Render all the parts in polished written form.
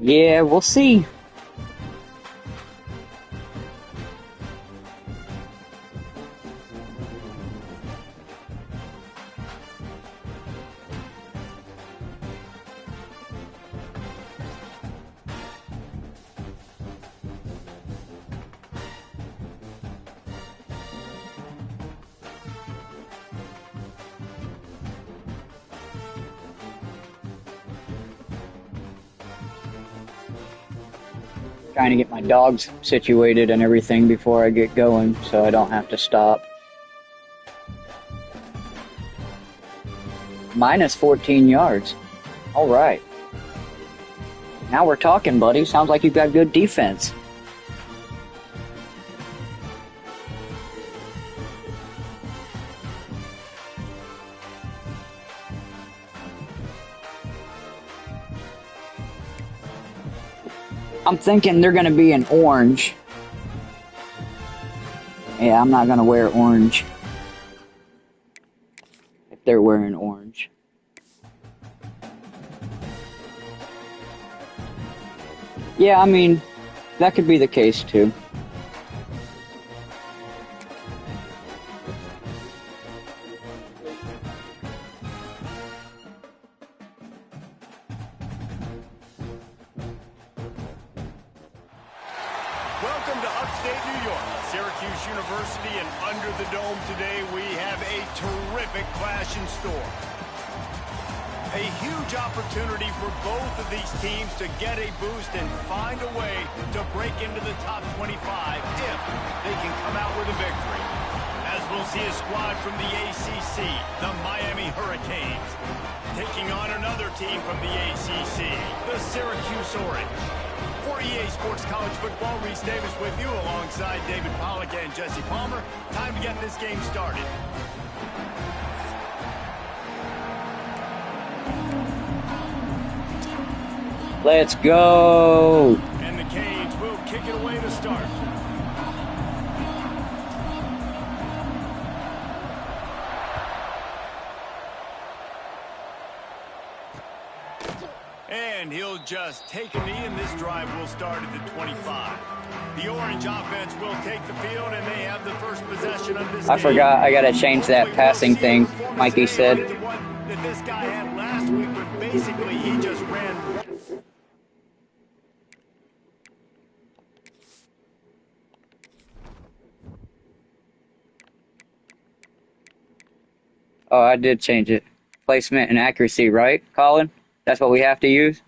Yeah, we'll see. Trying to get my dogs situated and everything before I get going so I don't have to stop. Minus 14 yards. All right. Now we're talking, buddy. Sounds like you've got good defense. I'm thinking they're going to be in orange. Yeah, I'm not going to wear orange if they're wearing orange. Yeah, I mean, that could be the case too. Welcome to upstate New York, Syracuse University, and under the dome today we have a terrific clash in store. A huge opportunity for both of these teams to get a boost and find a way to break into the top 25 if they can come out with a victory. As we'll see a squad from the ACC, the Miami Hurricanes, taking on another team from the ACC, the Syracuse Orange. For EA Sports College Football, Reese Davis with you alongside David Pollack and Jesse Palmer. Time to get this game started. Let's go! And the Canes will kick it away to start. And he'll just take a knee, and this drive will start at the 25. The Orange offense will take the field, and they have the first possession of this game. I forgot I gotta change that passing thing, Mikey said. That this guy had last week, when basically he just ran. Oh, I did change it. Placement and accuracy, right, Colin? That's what we have to use?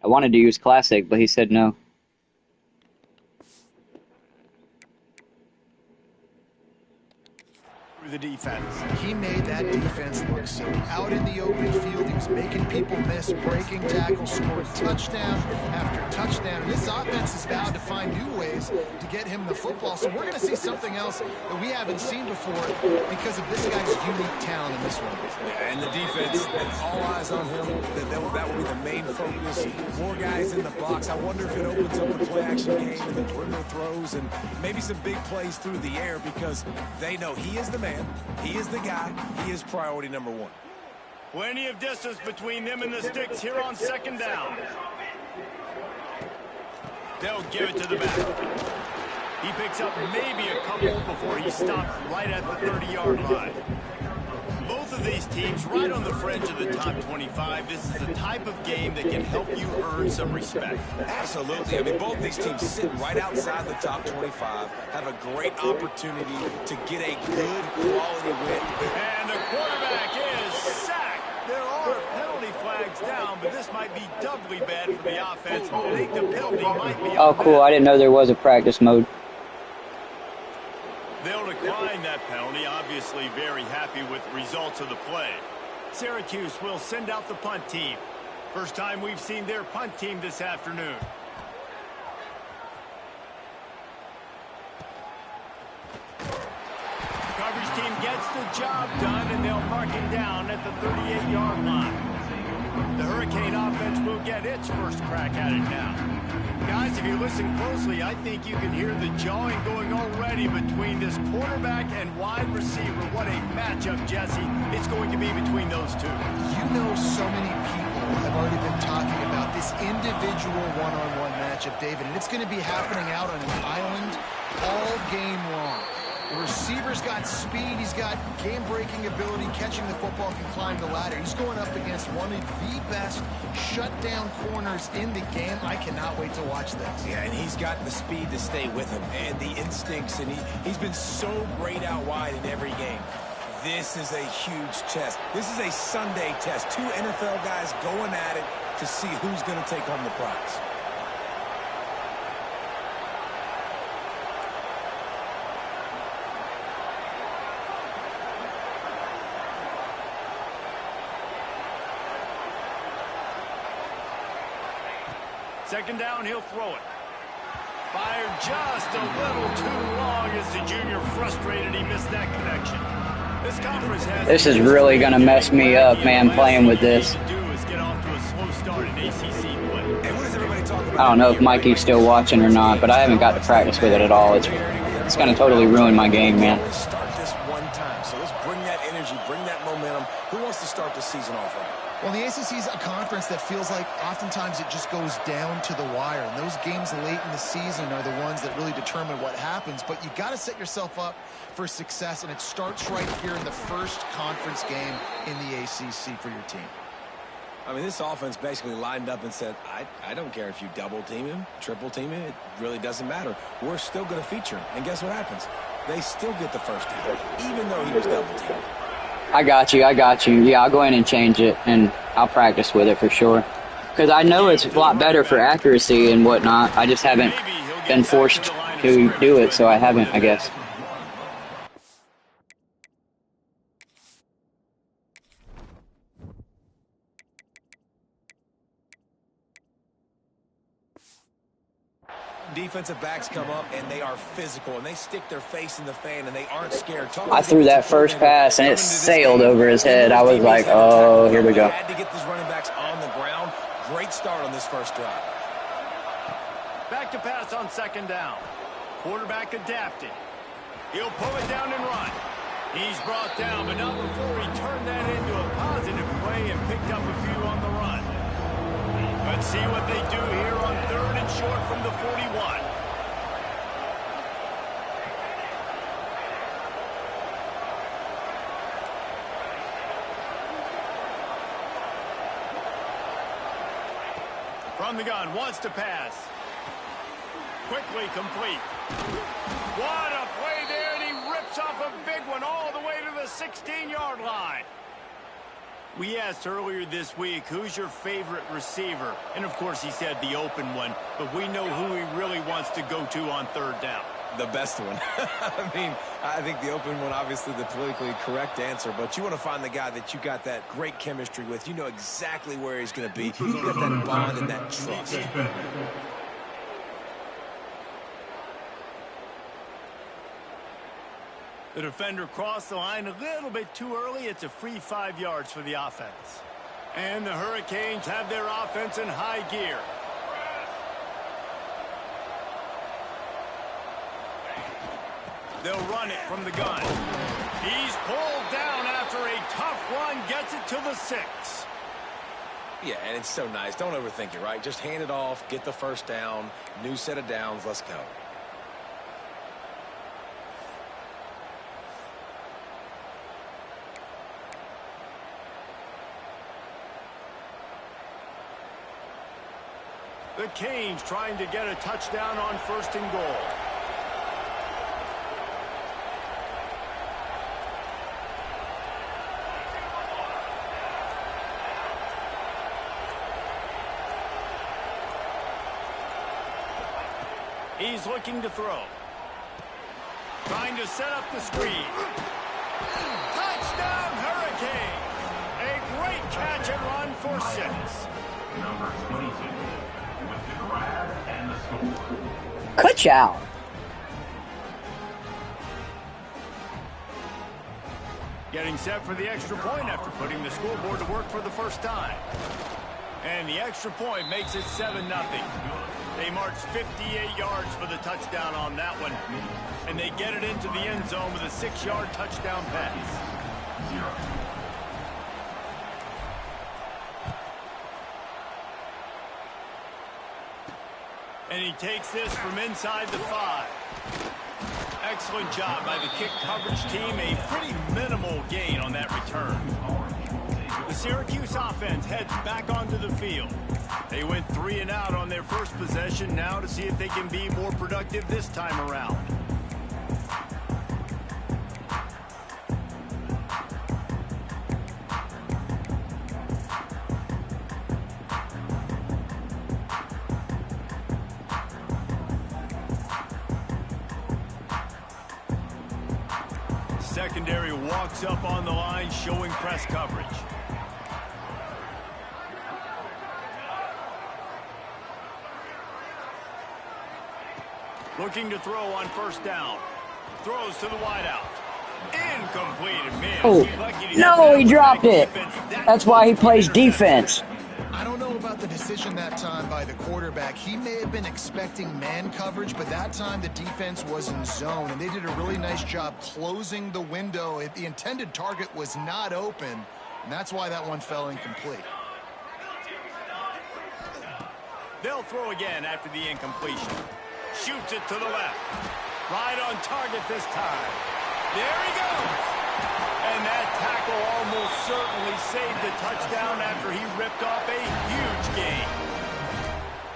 I wanted to use classic, but he said no. The defense. He made that defense look so out in the open field. He was making people miss, breaking tackles, scoring touchdown after touchdown. And this offense is vowed to find new ways to get him the football. So we're going to see something else that we haven't seen before because of this guy's unique talent in this one. Yeah, and the defense, all eyes on him. That will be the main focus. More guys in the box. I wonder if it opens up the play-action game and the perimeter throws and maybe some big plays through the air because they know he is the man. He is the guy. He is priority number one. Plenty of distance between them and the sticks here on second down. They'll give it to the back. He picks up maybe a couple before he stopped right at the 30-yard line. Both of these teams right on the fringe of the top 25. This is the type of game that can help you earn some respect. Absolutely. I mean, both these teams sit right outside the top 25, have a great opportunity to get a good quality win. And the quarterback is sacked. There are penalty flags down, but this might be doubly bad for the offense. I think the penalty might be Oh, cool. I didn't know there was a practice mode. They'll decline that penalty, obviously very happy with the results of the play. Syracuse will send out the punt team. First time we've seen their punt team this afternoon. Coverage team gets the job done, and they'll mark it down at the 38-yard line. The Hurricane offense will get its first crack at it now. Guys, Guys, if you listen closely, I think you can hear the jawing going already between this quarterback and wide receiver. What a matchup, Jesse, it's going to be between those two. You know, so many people have already been talking about this individual one-on-one matchup, David, and it's going to be happening out on an island all game long. The receiver's got speed, he's got game-breaking ability, catching the football, can climb the ladder. He's going up against one of the best shutdown corners in the game. I cannot wait to watch this. Yeah, and he's got the speed to stay with him and the instincts, and he's been so great out wide in every game. This is a huge test. This is a Sunday test. Two NFL guys going at it to see who's going to take home the prize. Second down, he'll throw it. Fired just a little too long as the junior frustrated he missed that connection. This is really going to mess me up, man, playing with this. I don't know if Mikey's still watching or not, but I haven't got to practice with it at all. It's going to totally ruin my game, man. Let's start this one time. So let's bring that energy, bring that momentum. Who wants to start the season off right? Well, the ACC is a conference that feels like oftentimes it just goes down to the wire. And those games late in the season are the ones that really determine what happens. But you got to set yourself up for success, and it starts right here in the first conference game in the ACC for your team. I mean, this offense basically lined up and said, I don't care if you double team him, triple team him. It really doesn't matter. We're still going to feature him. And guess what happens? They still get the first down, even though he was double teamed. I got you. Yeah, I'll go in and change it, and I'll practice with it for sure. Because I know it's a lot better for accuracy and whatnot. I just haven't been forced to do it, so I haven't, I guess. Defensive backs come up, and they are physical, and they stick their face in the fan, and they aren't scared. I threw that first pass, and it sailed over his head. I was like, oh, here we go. Had to get these running backs on the ground. Great start on this first drive. Back to pass on second down. Quarterback adapting. He'll pull it down and run. He's brought down, but not before he turned that into a positive play and picked up a few on the run. Let's see what they do here on third and short from the 41. From the gun, wants to pass. Quickly complete. What a play there, and he rips off a big one all the way to the 16-yard line. We asked earlier this week, who's your favorite receiver? And, of course, he said the open one, but we know who he really wants to go to on third down. The best one. I mean, I think the open one, obviously the politically correct answer, but you want to find the guy that you got that great chemistry with. You know exactly where he's going to be. You got that bond and that trust. The defender crossed the line a little bit too early. It's a free 5 yards for the offense. And the Hurricanes have their offense in high gear. They'll run it from the gun. He's pulled down after a tough run, gets it to the 6. Yeah, and it's so nice. Don't overthink it, right? Just hand it off, get the first down, new set of downs, let's go. The Canes trying to get a touchdown on first and goal. He's looking to throw. Trying to set up the screen. Touchdown, Hurricane! A great catch and run for 6. Number 22 with the grab and the score. Good out. Getting set for the extra point after putting the scoreboard to work for the first time. And the extra point makes it 7-0. They They marched 58 yards for the touchdown on that one. And they get it into the end zone with a 6-yard touchdown pass. And he takes this from inside the 5. Excellent job by the kick coverage team. A pretty minimal gain on that return. The Syracuse offense heads back onto the field. They went 3 and out on their first possession, now to see if they can be more productive this time around. Secondary walks up on the line, showing press coverage. Looking to throw on first down. Throws to the wideout. Incomplete. Man, oh, no, he dropped it. That's why he plays defense. I don't know about the decision that time by the quarterback. He may have been expecting man coverage, but that time the defense was in zone, and they did a really nice job closing the window. The intended target was not open, and that's why that one fell incomplete. They'll throw again after the incompletion. Shoots it to the left. Right on target this time. There he goes. And that tackle almost certainly saved the touchdown after he ripped off a huge gain.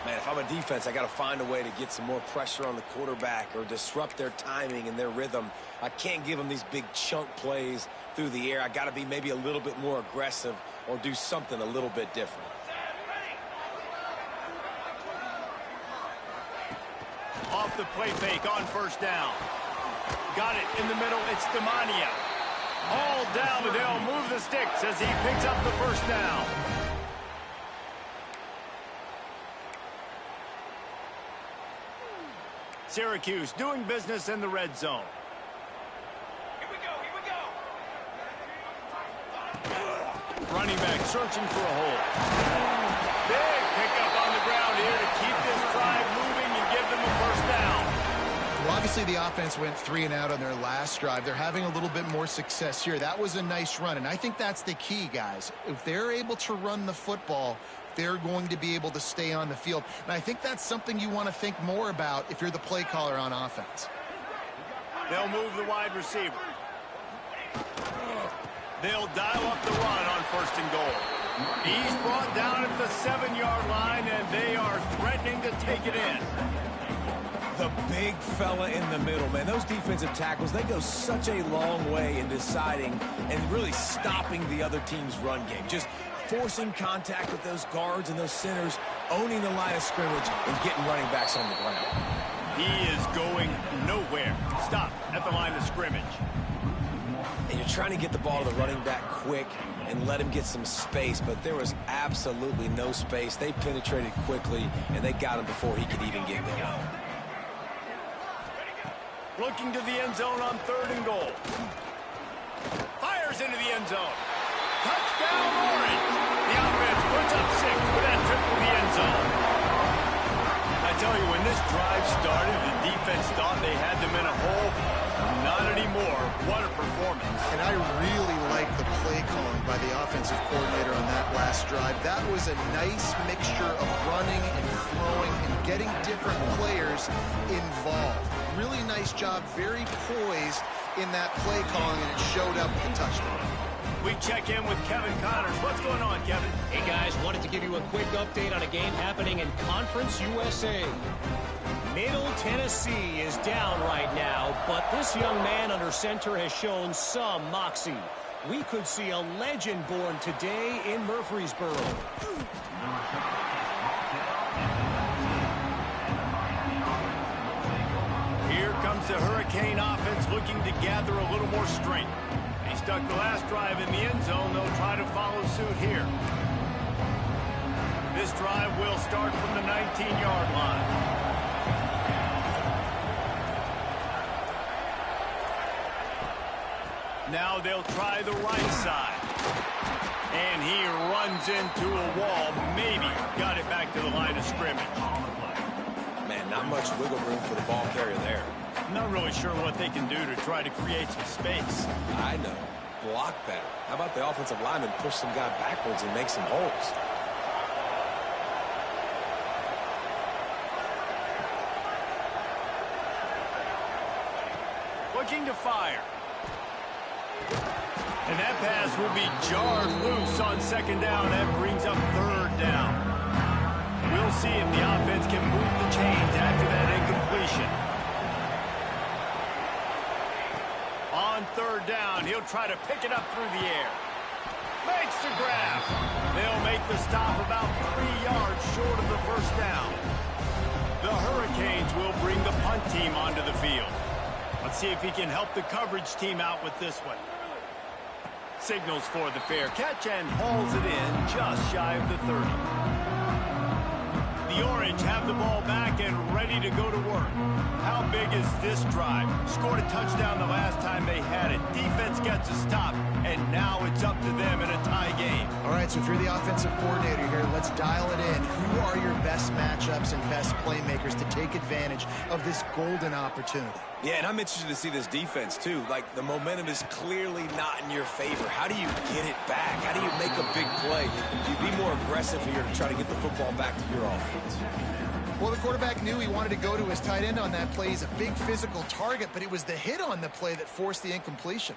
Man, if I'm a defense, I got to find a way to get some more pressure on the quarterback or disrupt their timing and their rhythm. I can't give them these big chunk plays through the air. I got to be maybe a little bit more aggressive or do something a little bit different. Off the play fake on first down. Got it in the middle. It's Demania. All down, but they'll move the sticks as he picks up the first down. Syracuse doing business in the red zone. Here we go. Running back searching for a hole. Big pickup on the ground here to keep this drive moving and give them a first down. Well, obviously the offense went 3 and out on their last drive. They're having a little bit more success here. That was a nice run, and I think that's the key, guys. If they're able to run the football, they're going to be able to stay on the field. And I think that's something you want to think more about if you're the play caller on offense. They'll move the wide receiver. They'll dial up the run on first and goal. He's brought down at the 7-yard line, and they are threatening to take it in. The big fella in the middle, man. Those defensive tackles, they go such a long way in deciding and really stopping the other team's run game. Just forcing contact with those guards and those centers, owning the line of scrimmage, and getting running backs on the ground. He is going nowhere. Stop at the line of scrimmage. And you're trying to get the ball to the running back quick and let him get some space, but there was absolutely no space. They penetrated quickly, and they got him before he could even get there. Looking to the end zone on third and goal. Fires into the end zone. Touchdown, Orange. The offense puts up 6 with that trip to the end zone. I tell you, when this drive started, the defense thought they had them in a hole. Not anymore. What a performance. And I really like the play calling by the offensive coordinator on that last drive. That was a nice mixture of running and throwing and getting different players involved. Really nice job, very poised in that play calling, and it showed up with the touchdown. We check in with Kevin Connors. What's going on, Kevin? Hey, guys, wanted to give you a quick update on a game happening in Conference USA. Middle Tennessee is down right now, but this young man under center has shown some moxie. We could see a legend born today in Murfreesboro. Here comes the Hurricane offense looking to gather a little more strength. They stuck the last drive in the end zone. They'll try to follow suit here. This drive will start from the 19-yard line. Now they'll try the right side. And he runs into a wall. Maybe got it back to the line of scrimmage. Not much wiggle room for the ball carrier there. I'm not really sure what they can do to try to create some space. I know. Block better. How about the offensive lineman push some guy backwards and make some holes? Looking to fire. And that pass will be jarred loose on second down. That brings up third down. We'll see if the offense can move the chains after that incompletion. On third down, he'll try to pick it up through the air. Makes the grab. They'll make the stop about 3 yards short of the first down. The Hurricanes will bring the punt team onto the field. Let's see if he can help the coverage team out with this one. Signals for the fair catch and hauls it in just shy of the 30. The Orange have the ball back and ready to go to work. How big is this drive? Scored a touchdown the last time they had it. Defense gets a stop, and now it's up to them in a tie game. All right, so if you're the offensive coordinator here, let's dial it in. Who are your best matchups and best playmakers to take advantage of this golden opportunity? Yeah, and I'm interested to see this defense, too. Like, the momentum is clearly not in your favor. How do you get it back? How do you make a big play? Do you be more aggressive here to try to get the football back to your offense? Well, the quarterback knew he wanted to go to his tight end on that play. He's a big physical target, but it was the hit on the play that forced the incompletion.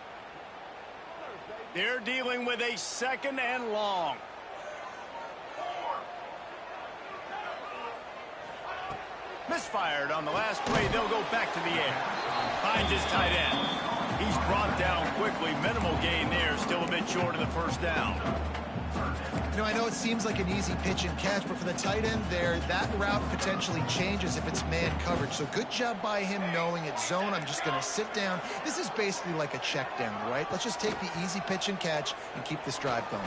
They're dealing with a second and long. Misfired on the last play. They'll go back to the air. Finds his tight end. He's brought down quickly. Minimal gain there. Still a bit short of the first down. You know, I know it seems like an easy pitch and catch, but for the tight end there, that route potentially changes if it's man coverage. So good job by him knowing it's zone. I'm just going to sit down. This is basically like a check down, right? Let's just take the easy pitch and catch and keep this drive going.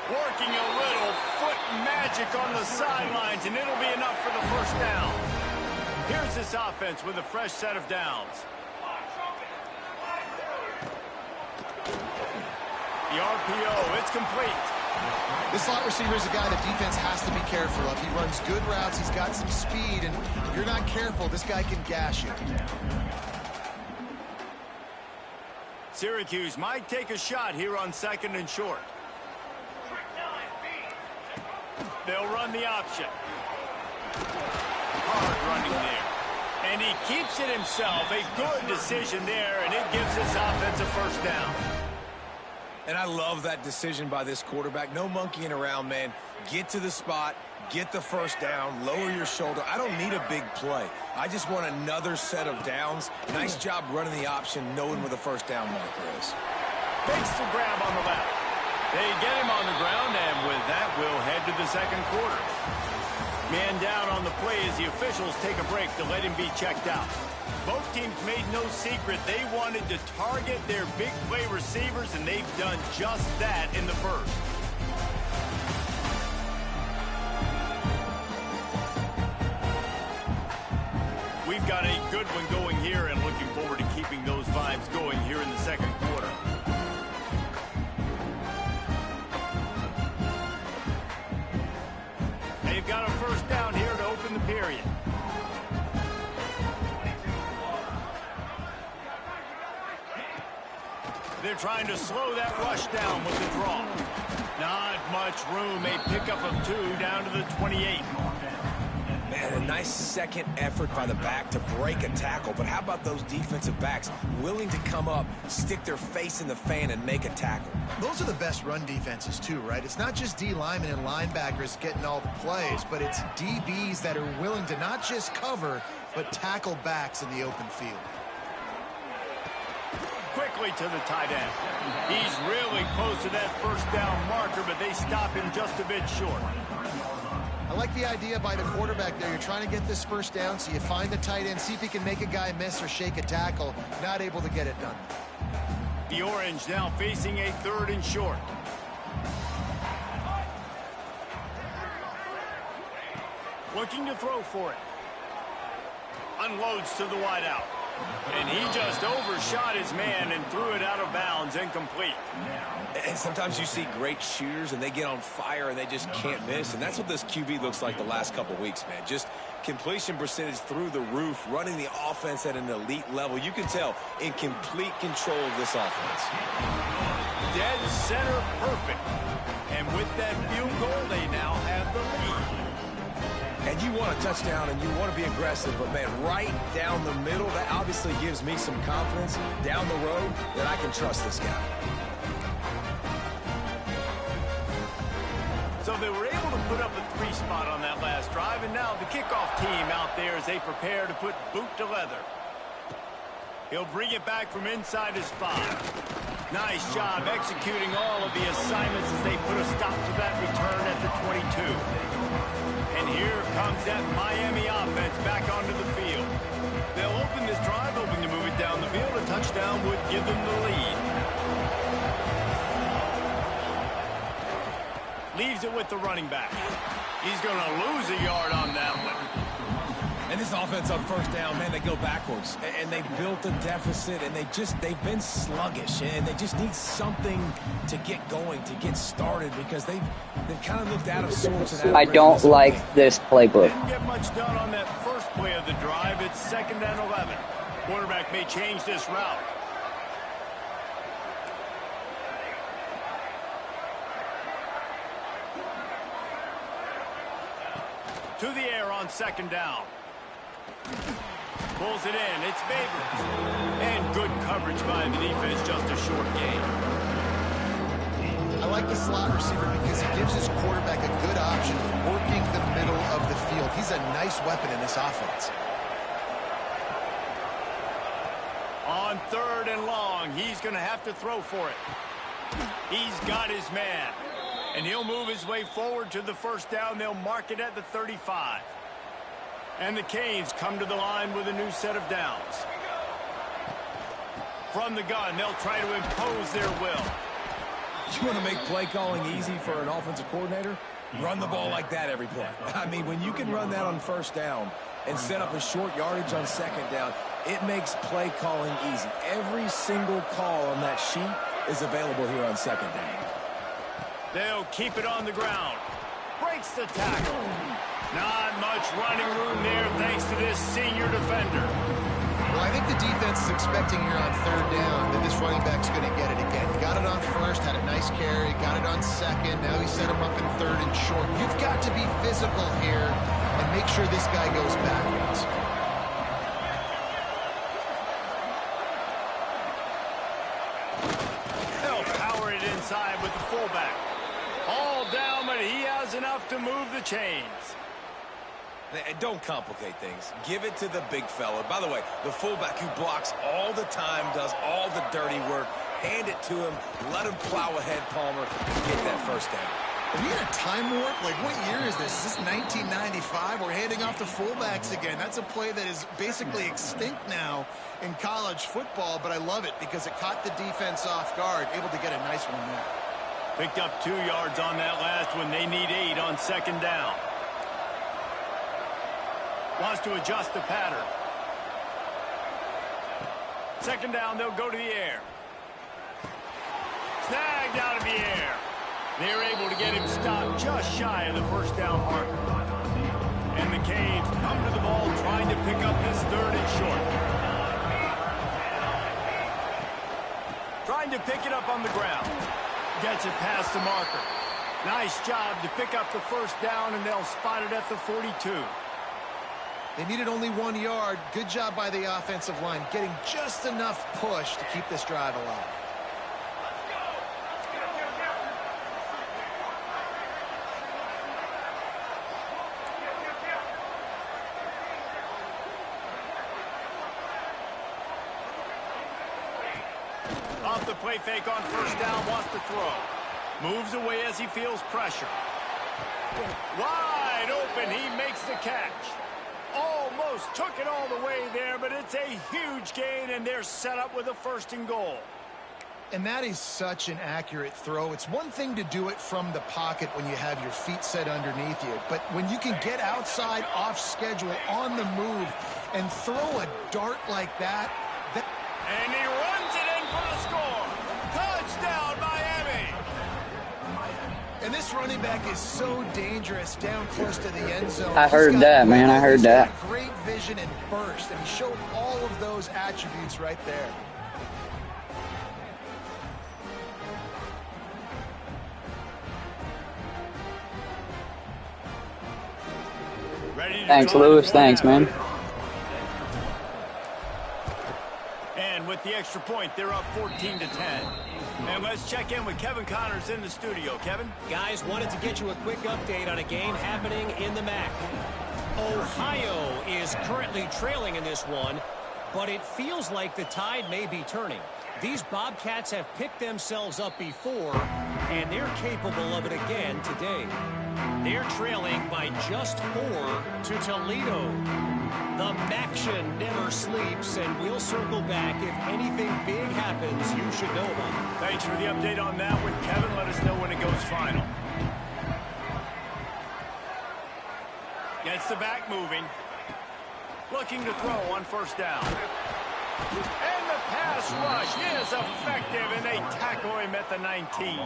Working a little foot magic on the sidelines, and it'll be enough for the first down. Here's this offense with a fresh set of downs. The RPO, it's complete. This slot receiver is a guy that defense has to be careful of. He runs good routes, he's got some speed, and if you're not careful, this guy can gash you. Syracuse might take a shot here on second and short. They'll run the option. Hard running there. And he keeps it himself. A good decision there, and it gives this offense a first down. And I love that decision by this quarterback. No monkeying around, man. Get to the spot, get the first down, lower your shoulder. I don't need a big play. I just want another set of downs. Nice job running the option, knowing where the first down marker is. Takes the grab on the left. They get him on the ground, and with that, we'll head to the second quarter. Man down on the play as the officials take a break to let him be checked out. Both teams made no secret they wanted to target their big play receivers, and they've done just that in the first. We've got a good one going here, and looking forward to keeping those vibes going here in the second quarter. They've got a first down here to open the period. They're trying to slow that rush down with the draw. Not much room. A pickup of 2 down to the 28. Man, a nice second effort by the back to break a tackle. But how about those defensive backs willing to come up, stick their face in the fan, and make a tackle? Those are the best run defenses too, right? It's not just D linemen and linebackers getting all the plays, but it's DBs that are willing to not just cover, but tackle backs in the open field. Quickly to the tight end. He's really close to that first down marker, but they stop him just a bit short. I like the idea by the quarterback there. You're trying to get this first down, so you find the tight end, see if he can make a guy miss or shake a tackle. Not able to get it done. The Orange now facing a third and short. Looking to throw for it. Unloads to the wideout. And he just overshot his man and threw it out of bounds, incomplete. And sometimes you see great shooters and they get on fire and they just can't miss. And that's what this QB looks like the last couple weeks, man. Just completion percentage through the roof, running the offense at an elite level. You can tell in complete control of this offense. Dead center perfect. And with that field goal, they now have the lead. And you want a touchdown and you want to be aggressive, but man, right down the middle, that obviously gives me some confidence down the road that I can trust this guy. So they were able to put up a 3 spot on that last drive, and now the kickoff team out there as they prepare to put boot to leather. He'll bring it back from inside his 5. Nice job executing all of the assignments as they put a stop to that return at the 22. And here comes that Miami offense back onto the field. They'll open this drive, hoping to move it down the field. A touchdown would give them the lead. Leaves it with the running back. He's going to lose a yard on that one. And this offense on first down, man, they go backwards. And they built a deficit, and they've been sluggish. And they just need something to get going, to get started, because they've kind of looked out of sorts. And I don't like this playbook. Didn't get much done on that first play of the drive. It's 2nd and 11. Quarterback may change this route. To the air on 2nd down. Pulls it in. It's Babers. And good coverage by the defense. Just a short gain. I like the slot receiver because he gives his quarterback a good option working the middle of the field. He's a nice weapon in this offense. On 3rd and long, he's going to have to throw for it. He's got his man. And he'll move his way forward to the first down. They'll mark it at the 35. And the Canes come to the line with a new set of downs. From the gun, they'll try to impose their will. You want to make play calling easy for an offensive coordinator? Run the ball like that every play. I mean, when you can run that on first down and set up a short yardage on 2nd down, it makes play calling easy. Every single call on that sheet is available here on 2nd down. They'll keep it on the ground. Breaks the tackle. Not much running room there thanks to this senior defender. Well, I think the defense is expecting here on 3rd down that this running back's going to get it again. Got it on 1st, had a nice carry, got it on 2nd. Now he set him up in 3rd and short. You've got to be physical here and make sure this guy goes backwards. They'll power it inside with the fullback. All down, but he has enough to move the chains. Don't complicate things. Give it to the big fella. By the way, the fullback who blocks all the time, does all the dirty work. Hand it to him. Let him plow ahead, Palmer, and get that first down. Are we in a time warp? Like, what year is this? Is this 1995? We're handing off to fullbacks again. That's a play that is basically extinct now in college football, but I love it because it caught the defense off guard, able to get a nice one there. Picked up 2 yards on that last one. They need 8 on 2nd down. Wants to adjust the pattern. 2nd down, they'll go to the air. Snagged out of the air. They're able to get him stopped just shy of the first down marker. And the Canes come to the ball trying to pick up this 3rd and short. Trying to pick it up on the ground. Gets it past the marker. Nice job to pick up the first down, and they'll spot it at the 42. They needed only 1 yard. Good job by the offensive line, getting just enough push to keep this drive alive. Off the play fake on first down, wants to throw. Moves away as he feels pressure. Wide open, he makes the catch. Almost took it all the way there, but it's a huge gain, and they're set up with a 1st and goal. And that is such an accurate throw. It's one thing to do it from the pocket when you have your feet set underneath you, but when you can get outside, off schedule, on the move, And throw a dart like that. And he runs it in for the score. Touchdown, Miami. And this running back is so dangerous down close to the end zone. I heard that, man. I heard that. Great vision and burst, and he showed all of those attributes right there. Thanks, Lewis. Thanks, man. And with the extra point, they're up 14-10. And let's check in with Kevin Connors in the studio. Kevin? Guys, wanted to get you a quick update on a game happening in the MAC. Ohio is currently trailing in this one, but it feels like the tide may be turning. These Bobcats have picked themselves up before, and they're capable of it again today. They're trailing by just 4 to Toledo. The Maction never sleeps, and we'll circle back. If anything big happens, you should know about it. Thanks for the update on that one, Kevin. Let us know when it goes final. Gets the back moving. Looking to throw on first down. And the pass rush is effective, and they tackle him at the 19.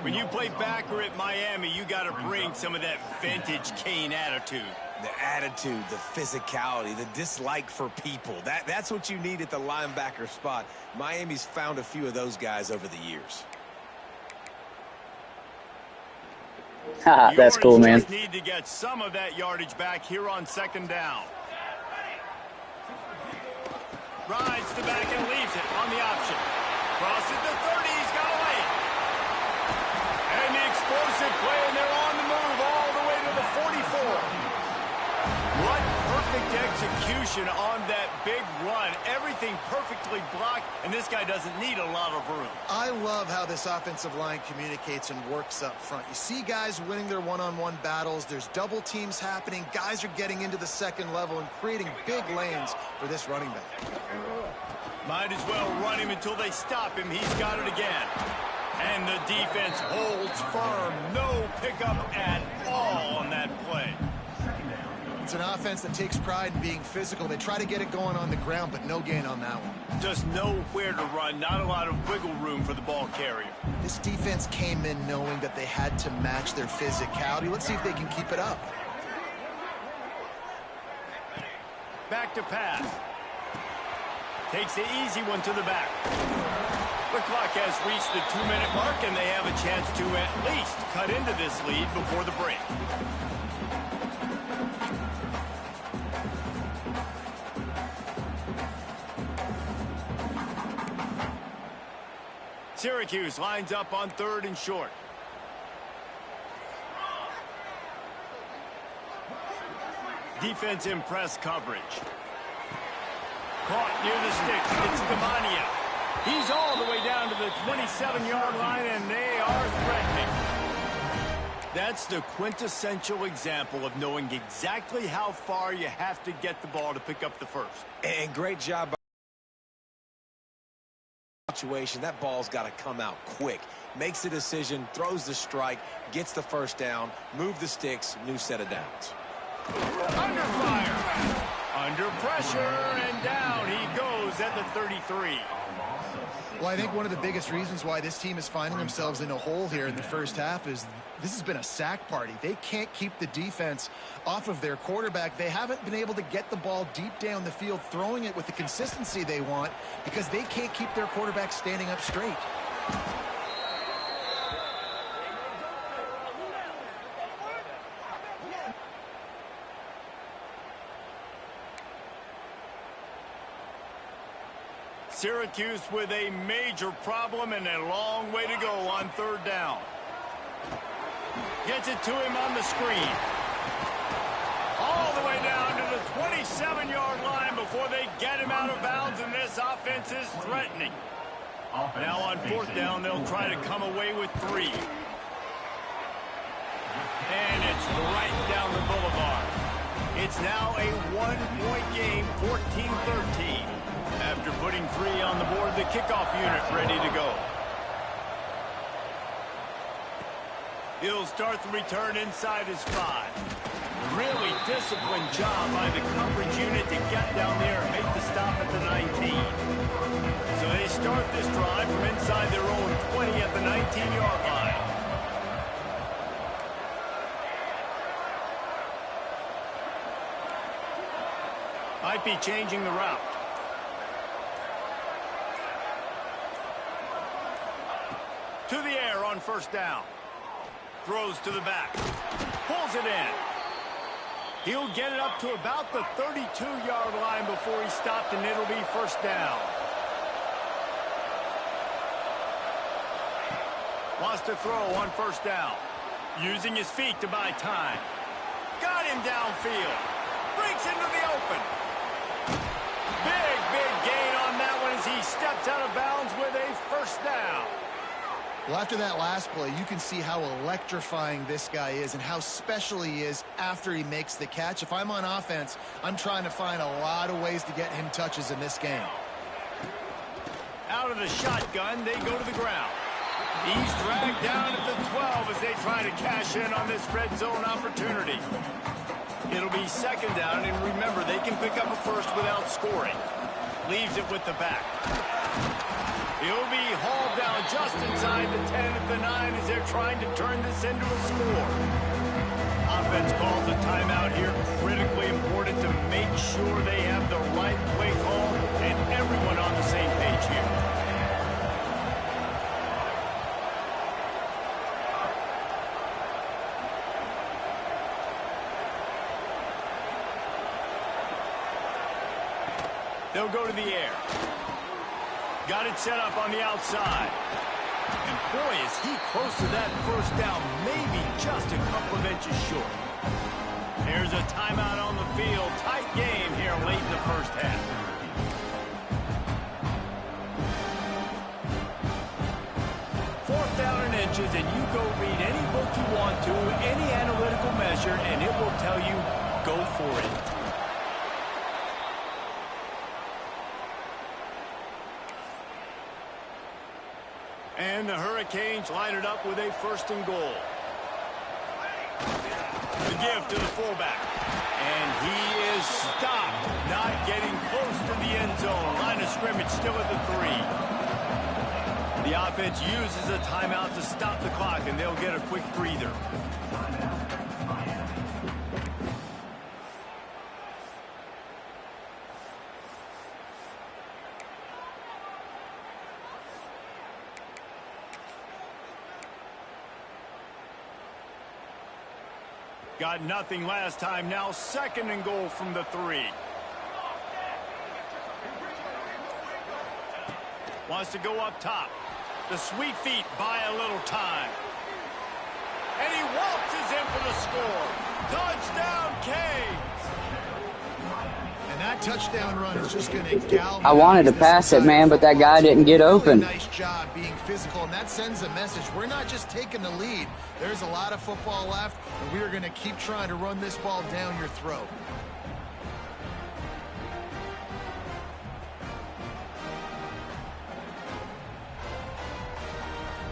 When you play backer at Miami, you got to bring some of that vintage Kane attitude. The attitude, the physicality, the dislike for people. That's what you need at the linebacker spot. Miami's found a few of those guys over the years. That's cool, man. Just need to get some of that yardage back here on second down. Rides the back and leaves it on the option. Crosses the 30. He's got away. And the explosive play, and they're on the move all the way to the 44. What perfect execution on that big run. Everything perfectly blocked, and this guy doesn't need a lot of room. I love how this offensive line communicates and works up front. You see guys winning their one-on-one battles. There's double teams happening. Guys are getting into the second level and creating big lanes for this running back. Might as well run him until they stop him. He's got it again. And the defense holds firm. No pickup at all on that play. It's an offense that takes pride in being physical. They try to get it going on the ground, but no gain on that one. Just nowhere to run. Not a lot of wiggle room for the ball carrier. This defense came in knowing that they had to match their physicality. Let's see if they can keep it up. Back to pass. Takes the easy one to the back. The clock has reached the 2-minute mark, and they have a chance to at least cut into this lead before the break. Syracuse lines up on 3rd and short. Defense in press coverage. Caught near the sticks. It's Demania. He's all the way down to the 27-yard line, and they are threatening. That's the quintessential example of knowing exactly how far you have to get the ball to pick up the first. And great job by situation. That ball's got to come out quick. Makes the decision, throws the strike, gets the first down, move the sticks, new set of downs. Under fire. Under pressure, and down he goes at the 33. Well, I think one of the biggest reasons why this team is finding themselves in a hole here in the first half is this has been a sack party. They can't keep the defense off of their quarterback. They haven't been able to get the ball deep down the field, throwing it with the consistency they want because they can't keep their quarterback standing up straight. Syracuse with a major problem and a long way to go on 3rd down. Gets it to him on the screen. All the way down to the 27-yard line before they get him out of bounds, and this offense is threatening. Now on 4th down, they'll try to come away with 3. And it's right down the boulevard. It's now a 1-point game, 14-13. After putting 3 on the board, the kickoff unit ready to go. He'll start the return inside his 5. Really disciplined job by the coverage unit to get down there and make the stop at the 19. So they start this drive from inside their own 20 at the 19-yard line. Might be changing the route. To the air on first down. Throws to the back. Pulls it in. He'll get it up to about the 32-yard line before he stopped, and it'll be first down. Wants to throw on first down. Using his feet to buy time. Got him downfield. Breaks into the open. Big gain on that one as he steps out of bounds with a first down. Well, after that last play, you can see how electrifying this guy is and how special he is after he makes the catch. If I'm on offense, I'm trying to find a lot of ways to get him touches in this game. Out of the shotgun, they go to the ground. He's dragged down at the 12 as they try to cash in on this red zone opportunity. It'll be second down, and remember, they can pick up a first without scoring. Leaves it with the back. He'll be hauled down just inside the 10 at the 9 as they're trying to turn this into a score. Offense calls a timeout here. Critically important to make sure they have the right play call and everyone on the same page here. They'll go to the air. Got it set up on the outside. And boy, is he close to that first down, maybe just a couple of inches short. There's a timeout on the field. Tight game here late in the first half. Fourth down and inches, and you go read any book you want to, any analytical measure, and it will tell you, go for it. And the Hurricanes line it up with a first and goal. The give to the fullback. And he is stopped, not getting close to the end zone. Line of scrimmage still at the 3. The offense uses a timeout to stop the clock, and they'll get a quick breather. Got nothing last time. Now second and goal from the 3. Wants to go up top. The sweet feet buy a little time. And he waltzes in for the score. Touchdown, Canes. And that touchdown run is just going to galvanize. I wanted to pass it, man, but that guy didn't get open. Really nice job being physical, and that sends a message. We're not just taking the lead. There's a lot of football left, and we are going to keep trying to run this ball down your throat.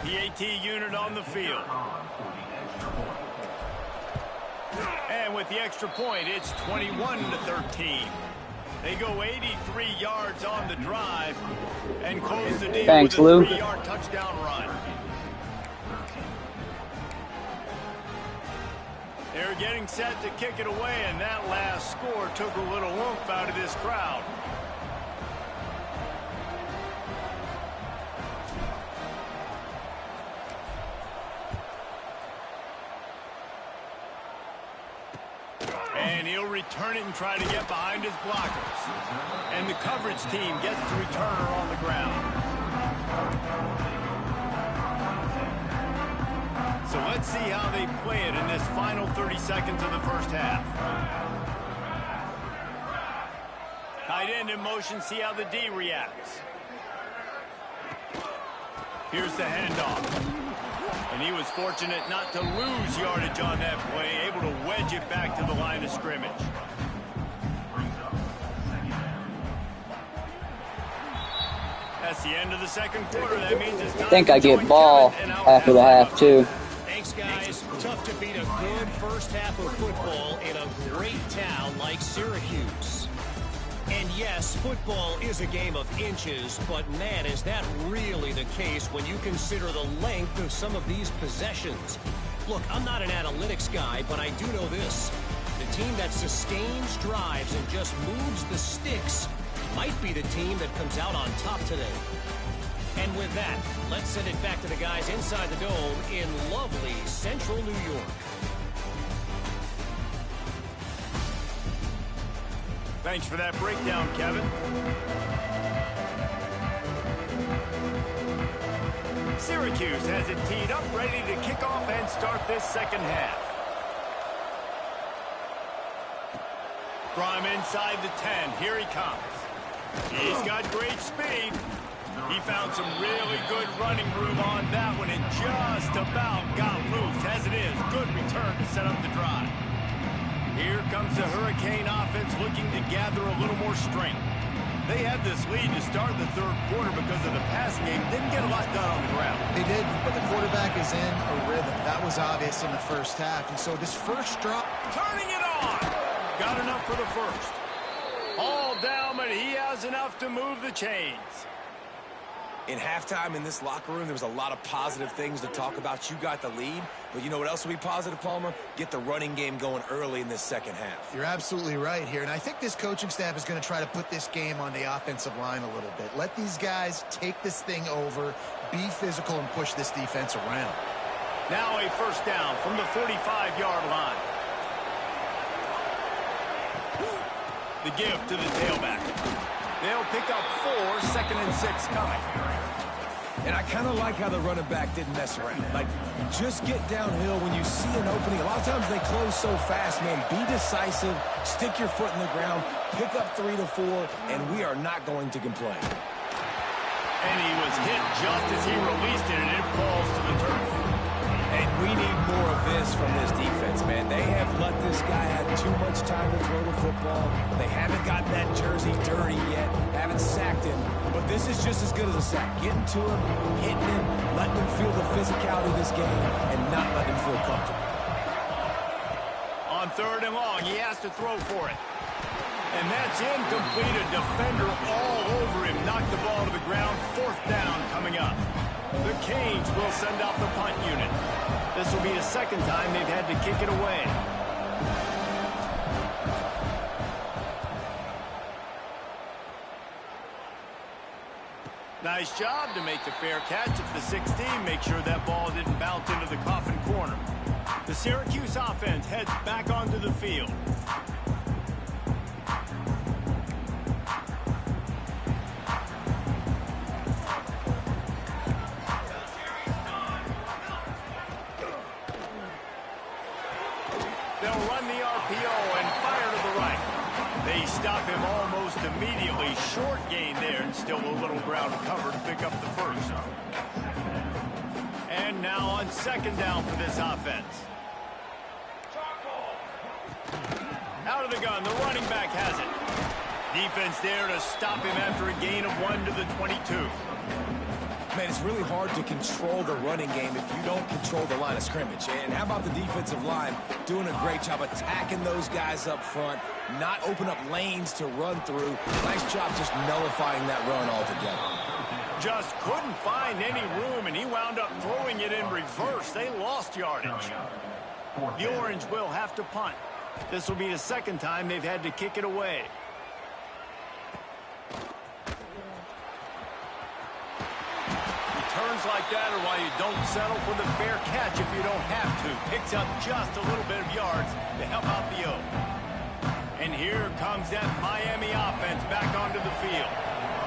PAT unit on the field. And with the extra point, it's 21-13. They go 83 yards on the drive and close the deal with a 3-yard touchdown run. They're getting set to kick it away, and that last score took a little oomph out of this crowd. And he'll return it and try to get behind his blockers. And the coverage team gets the returner on the ground. So let's see how they play it in this final 30 seconds of the first half. Tight end in motion, see how the D reacts. Here's the handoff. And he was fortunate not to lose yardage on that play, able to wedge it back to the line of scrimmage. That's the end of the second quarter. That means it's time I think I get ball after the half, too. Thanks, guys. Tough to beat a good first half of football in a great town like Syracuse. And yes, football is a game of inches, but man, is that really the case when you consider the length of some of these possessions. Look, I'm not an analytics guy, but I do know this. The team that sustains drives and just moves the sticks might be the team that comes out on top today. And with that, let's send it back to the guys inside the dome in lovely central New York. Thanks for that breakdown, Kevin. Syracuse has it teed up, ready to kick off and start this second half. From inside the 10, here he comes. He's got great speed. He found some really good running room on that one and just about got loose. As it is, good return to set up the drive. Here comes the Hurricane offense looking to gather a little more strength. They had this lead to start the third quarter because of the passing game. Didn't get a lot done on the ground. They did, but the quarterback is in a rhythm. That was obvious in the first half. And so this first drop... Turning it on! Got enough for the first. All down, but he has enough to move the chains. In halftime in this locker room, there was a lot of positive things to talk about. You got the lead, but you know what else will be positive, Palmer? Get the running game going early in this second half. You're absolutely right here, and I think this coaching staff is going to try to put this game on the offensive line a little bit. Let these guys take this thing over, be physical, and push this defense around. Now a first down from the 45-yard line. The give to the tailback. They'll pick up 4, 2nd and 6 coming. And I kind of like how the running back didn't mess around. Like, just get downhill when you see an opening. A lot of times they close so fast, man. Be decisive, stick your foot in the ground, pick up 3 to 4, and we are not going to complain. And he was hit just as he released it, and it falls to the turf. And we need more of this from this defense, man. They have let this guy have too much time to throw the football. They haven't gotten that jersey dirty yet, haven't sacked him. But this is just as good as a sack. Getting to him, hitting him, letting him feel the physicality of this game, and not letting him feel comfortable. On 3rd and long, he has to throw for it. And that's incomplete. A defender all over him. Knocked the ball to the ground. 4th down coming up. The Canes will send out the punt unit. This will be the second time they've had to kick it away. Nice job to make the fair catch at the 16. Make sure that ball didn't bounce into the coffin corner. The Syracuse offense heads back onto the field. They'll run the RPO and fire to the right. They stop him almost immediately. Short gain there, and still a little ground cover to pick up the first. And now on 2nd down for this offense. Out of the gun, the running back has it. Defense there to stop him after a gain of 1 to the 22. Man, it's really hard to control the running game if you don't control the line of scrimmage. And how about the defensive line doing a great job attacking those guys up front, not open up lanes to run through. Nice job just nullifying that run altogether. Just couldn't find any room, and he wound up throwing it in reverse. They lost yardage. The Orange will have to punt. This will be the 2nd time they've had to kick it away. Turns like that are why you don't settle for the fair catch if you don't have to. Picks up just a little bit of yards to help out the O. And here comes that Miami offense back onto the field.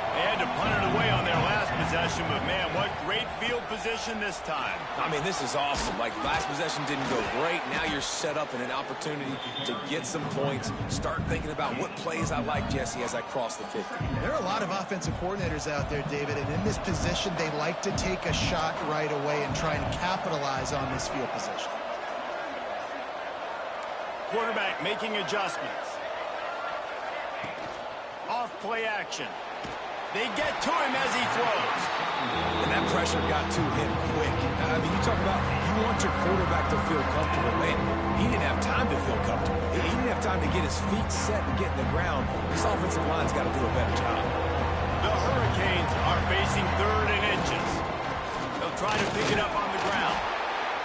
They had to punt it away on their last possession, but man, what great field position this time. I mean, this is awesome. Like, last possession didn't go great. Now you're set up in an opportunity to get some points. Start thinking about what plays I like, Jesse, as I cross the 50. There are a lot of offensive coordinators out there, David, and in this position, they like to take a shot right away and try and capitalize on this field position. Quarterback making adjustments. Off play action. They get to him as he throws. And that pressure got to him quick. I mean, you talk about you want your quarterback to feel comfortable, man. He didn't have time to feel comfortable. He didn't have time to get his feet set and get in the ground. This offensive line's got to do a better job. The Hurricanes are facing 3rd and inches. They'll try to pick it up on the ground.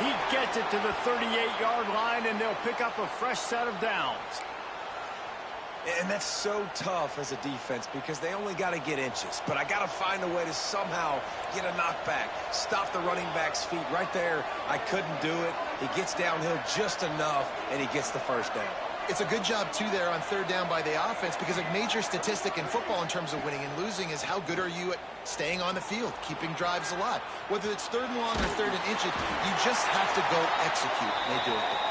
He gets it to the 38-yard line, and they'll pick up a fresh set of downs. And that's so tough as a defense because they only got to get inches. But I got to find a way to somehow get a knockback, stop the running back's feet right there. I couldn't do it. He gets downhill just enough, and he gets the first down. It's a good job, too, there on 3rd down by the offense because a major statistic in football in terms of winning and losing is how good are you at staying on the field, keeping drives alive. Whether it's 3rd and long or 3rd and inches, you just have to go execute. And they do it.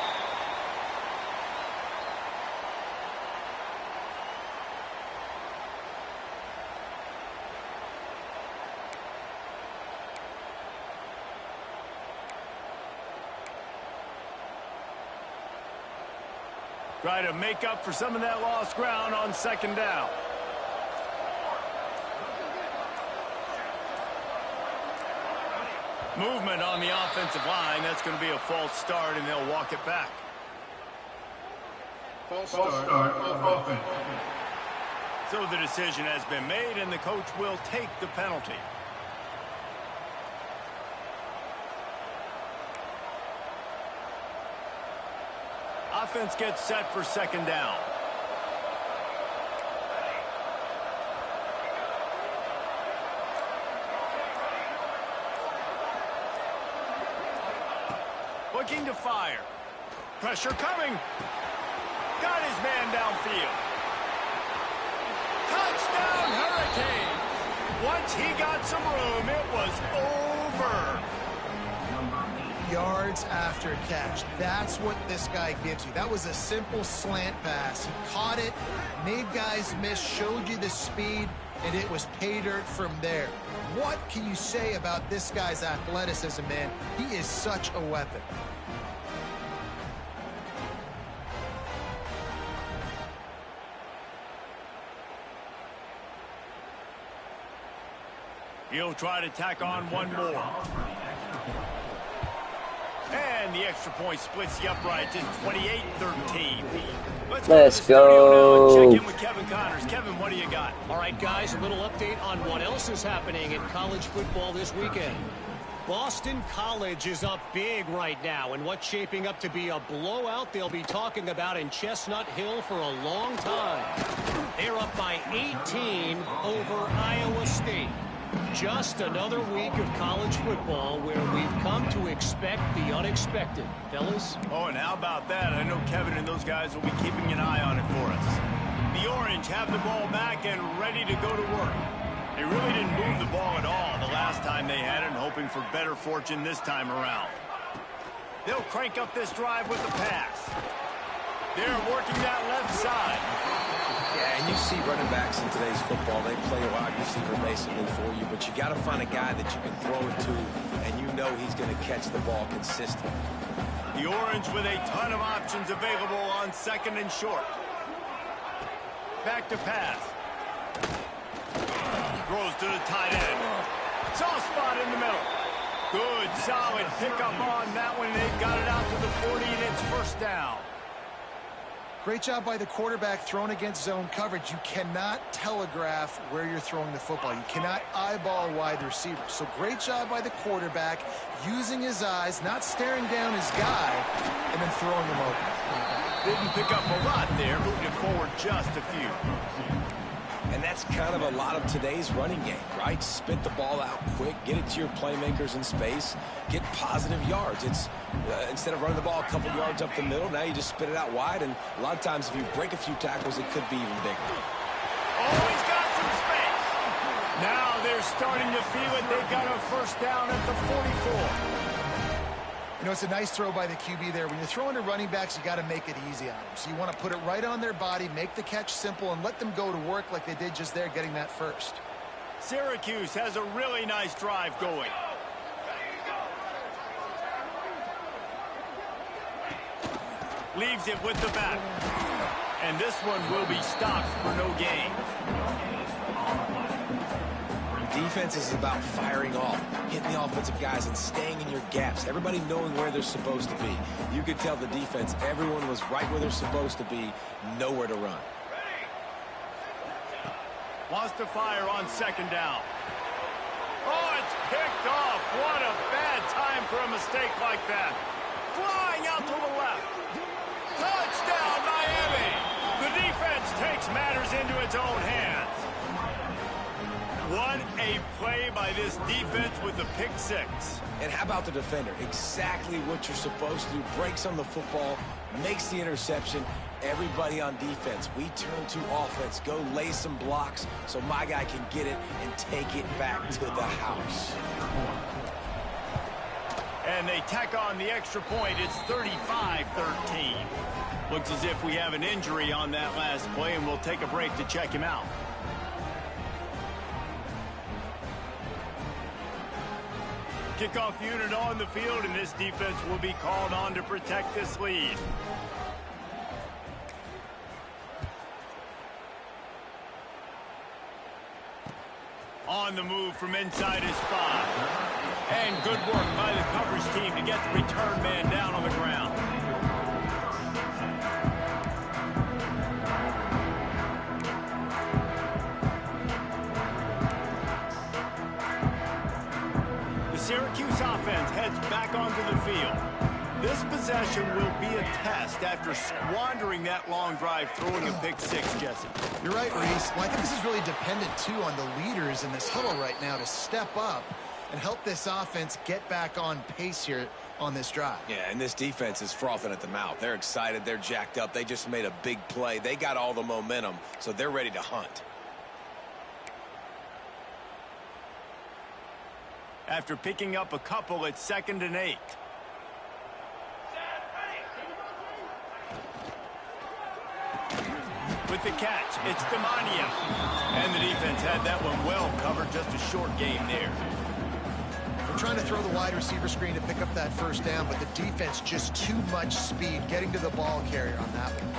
Try to make up for some of that lost ground on 2nd down. Movement on the offensive line. That's going to be a false start, and they'll walk it back. False start on offense. So the decision has been made, and the coach will take the penalty. Offense gets set for 2nd down. Looking to fire. Pressure coming. Got his man downfield. Touchdown, Hurricane. Once he got some room, it was over. Yards after catch. That's what this guy gives you. That was a simple slant pass. He caught it, made guys miss, showed you the speed, and it was pay dirt from there. What can you say about this guy's athleticism, man? He is such a weapon. He'll try to tack on one more. And the extra point splits the uprights. It's 28-13. Let's go. Check in with Kevin Connors. Kevin, what do you got? All right, guys, a little update on what else is happening in college football this weekend. Boston College is up big right now, and what's shaping up to be a blowout they'll be talking about in Chestnut Hill for a long time. They're up by 18 over Iowa State. Just another week of college football where we've come to expect the unexpected. Fellas? Oh, and how about that? I know Kevin and those guys will be keeping an eye on it for us. The Orange have the ball back and ready to go to work. They really didn't move the ball at all the last time they had it, hoping for better fortune this time around. They'll crank up this drive with the pass. They're working that left side. Yeah, and you see running backs in today's football, they play a wide receiver basically for you, but you got to find a guy that you can throw it to, and you know he's going to catch the ball consistently. The Orange with a ton of options available on 2nd and short. Back to pass. Throws to the tight end. Soft spot in the middle. Good, solid pickup on that one. They've got it out to the 40, and it's 1st down. Great job by the quarterback thrown against zone coverage. You cannot telegraph where you're throwing the football. You cannot eyeball a wide receiver. So great job by the quarterback using his eyes, not staring down his guy, and then throwing him open. Didn't pick up a lot there, moved it forward just a few. And that's kind of a lot of today's running game, right? Spit the ball out quick, get it to your playmakers in space, get positive yards. It's instead of running the ball a couple yards up the middle, now you just spit it out wide, and a lot of times if you break a few tackles, it could be even bigger. Always got some space. Now they're starting to feel it. They've got a 1st down at the 44. You know, it's a nice throw by the QB there. When you're throwing to running backs, you got to make it easy on them. So you want to put it right on their body, make the catch simple, and let them go to work like they did just there, getting that first. Syracuse has a really nice drive going. Leaves it with the back. And this one will be stopped for no gain. Defense is about firing off, hitting the offensive guys and staying in your gaps. Everybody knowing where they're supposed to be. You could tell the defense, everyone was right where they're supposed to be, nowhere to run. Wants to fire on second down. Oh, it's picked off. What a bad time for a mistake like that. Flying out to the left. Touchdown, Miami. The defense takes matters into its own hands. What a play by this defense with the pick six. And how about the defender? Exactly what you're supposed to do. Breaks on the football, makes the interception. Everybody on defense, we turn to offense. Go lay some blocks so my guy can get it and take it back to the house. And they tack on the extra point. It's 35-13. Looks as if we have an injury on that last play, and we'll take a break to check him out. Kickoff unit on the field, and this defense will be called on to protect this lead. On the move from inside his 5. And good work by the coverage team to get the return man down on the ground. The Syracuse offense heads back onto the field. This possession will be a test after squandering that long drive, throwing a pick six, Jesse. You're right, Reese. Well, I think this is really dependent, too, on the leaders in this huddle right now to step up and help this offense get back on pace here on this drive. Yeah, and this defense is frothing at the mouth. They're excited. They're jacked up. They just made a big play. They got all the momentum, so they're ready to hunt. After picking up a couple, it's 2nd and 8. With the catch, it's Demania. And the defense had that one well covered, just a short game there. We're trying to throw the wide receiver screen to pick up that first down, but the defense just too much speed getting to the ball carrier on that one.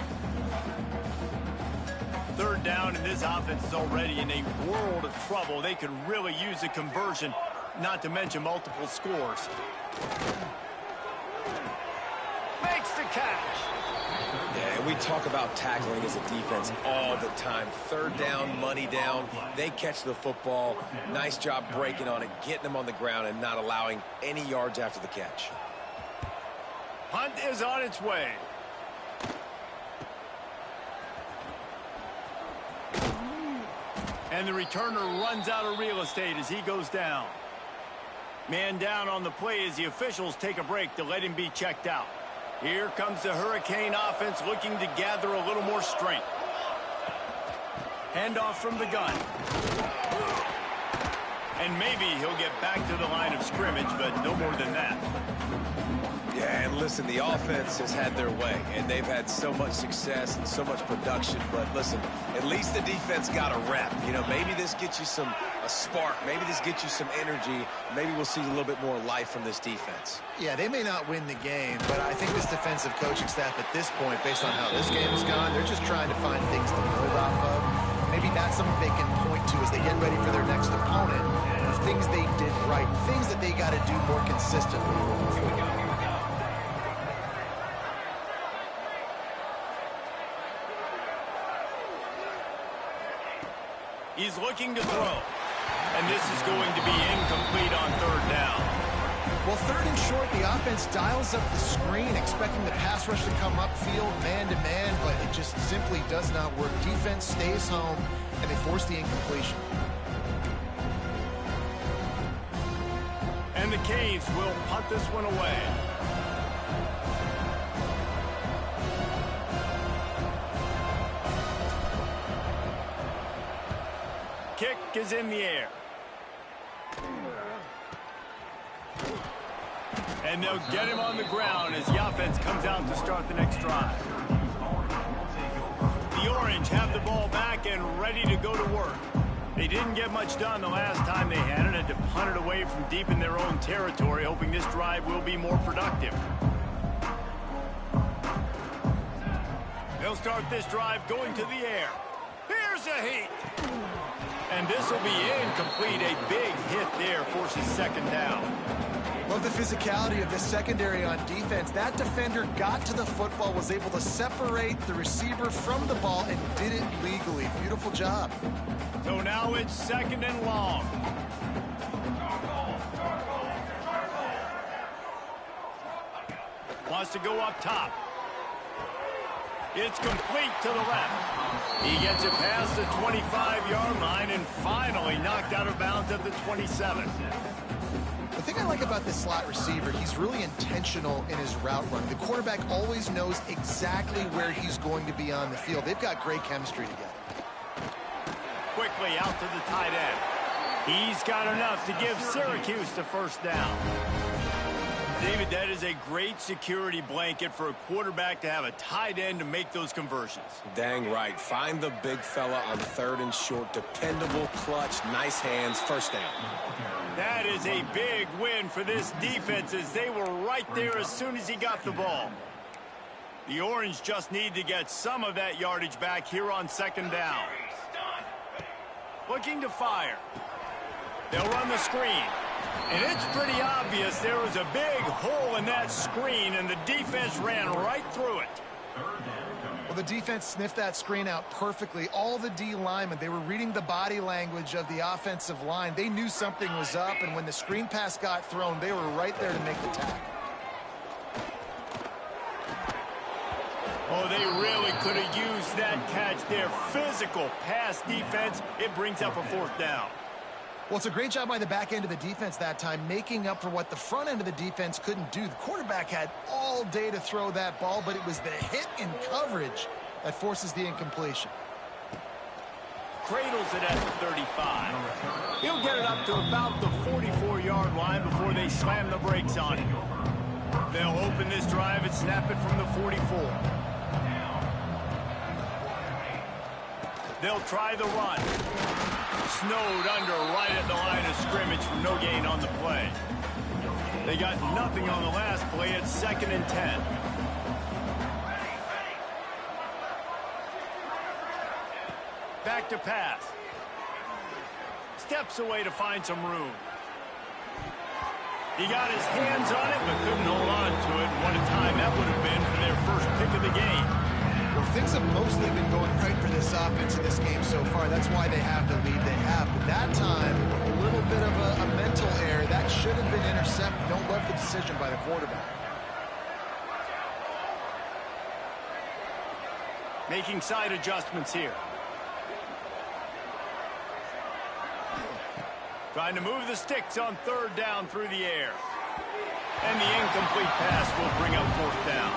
3rd down, and this offense is already in a world of trouble. They could really use a conversion, not to mention multiple scores. Makes the catch. Yeah, and we talk about tackling as a defense all the time. 3rd down, money down. They catch the football. Nice job breaking on it, getting them on the ground, and not allowing any yards after the catch. Hunt is on its way. And the returner runs out of real estate as he goes down. Man down on the play as the officials take a break to let him be checked out. Here comes the Hurricane offense looking to gather a little more strength. Handoff from the gun. And maybe he'll get back to the line of scrimmage, but no more than that. Yeah, and listen, the offense has had their way, and they've had so much success and so much production. But listen, at least the defense got a rep. You know, maybe this gets you a spark. Maybe this gets you some energy. Maybe we'll see a little bit more life from this defense. Yeah, they may not win the game, but I think this defensive coaching staff at this point, based on how this game has gone, they're just trying to find things to build off of. Maybe that's something they can point to as they get ready for their next opponent of things they did right, things that they got to do more consistently. He's looking to throw. And this is going to be incomplete on 3rd down. Well, 3rd and short, the offense dials up the screen, expecting the pass rush to come upfield, man-to-man, but it just simply does not work. Defense stays home, and they force the incompletion. And the Canes will punt this one away. Kick is in the air. And they'll get him on the ground as the offense comes out to start the next drive. The Orange have the ball back and ready to go to work. They didn't get much done the last time they had it, had to punt it away from deep in their own territory, hoping this drive will be more productive. They'll start this drive going to the air. Here's There's a heat. And this will be incomplete. A big hit there forces second down. Love the physicality of this secondary on defense. That defender got to the football, was able to separate the receiver from the ball, and did it legally. Beautiful job. So now it's second and long. Wants to go up top. It's complete to the left. He gets it past the 25-yard line and finally knocked out of bounds at the 27. The thing I like about this slot receiver, he's really intentional in his route running. The quarterback always knows exactly where he's going to be on the field. They've got great chemistry together. Quickly out to the tight end. He's got enough to give Syracuse the first down. David, that is a great security blanket for a quarterback to have a tight end to make those conversions. Dang right. Find the big fella on third and short. Dependable, clutch, nice hands, first down. That is a big win for this defense as they were right there as soon as he got the ball. The Orange just need to get some of that yardage back here on second down. Looking to fire. They'll run the screen. And it's pretty obvious there was a big hole in that screen, and the defense ran right through it. Well, the defense sniffed that screen out perfectly. All the D linemen, they were reading the body language of the offensive line. They knew something was up, and when the screen pass got thrown, they were right there to make the tackle. Oh, they really could have used that catch there. Physical pass defense. It brings up a fourth down. Well, it's a great job by the back end of the defense that time, making up for what the front end of the defense couldn't do. The quarterback had all day to throw that ball, but it was the hit in coverage that forces the incompletion. Cradles it at the 35. He'll get it up to about the 44-yard line before they slam the brakes on it. They'll open this drive and snap it from the 44. They'll try the run. Snowed under right at the line of scrimmage from no gain on the play. They got nothing on the last play. It's second and 10. Back to pass. Steps away to find some room. He got his hands on it but couldn't hold on to it. What a time that would have been for their first pick of the game. Well, things have mostly been going right for this offense in this game so far. That's why they have the lead they have. But that time, a little bit of a mental error. That should have been intercepted. Don't love the decision by the quarterback. Making side adjustments here. Trying to move the sticks on third down through the air. And the incomplete pass will bring up fourth down.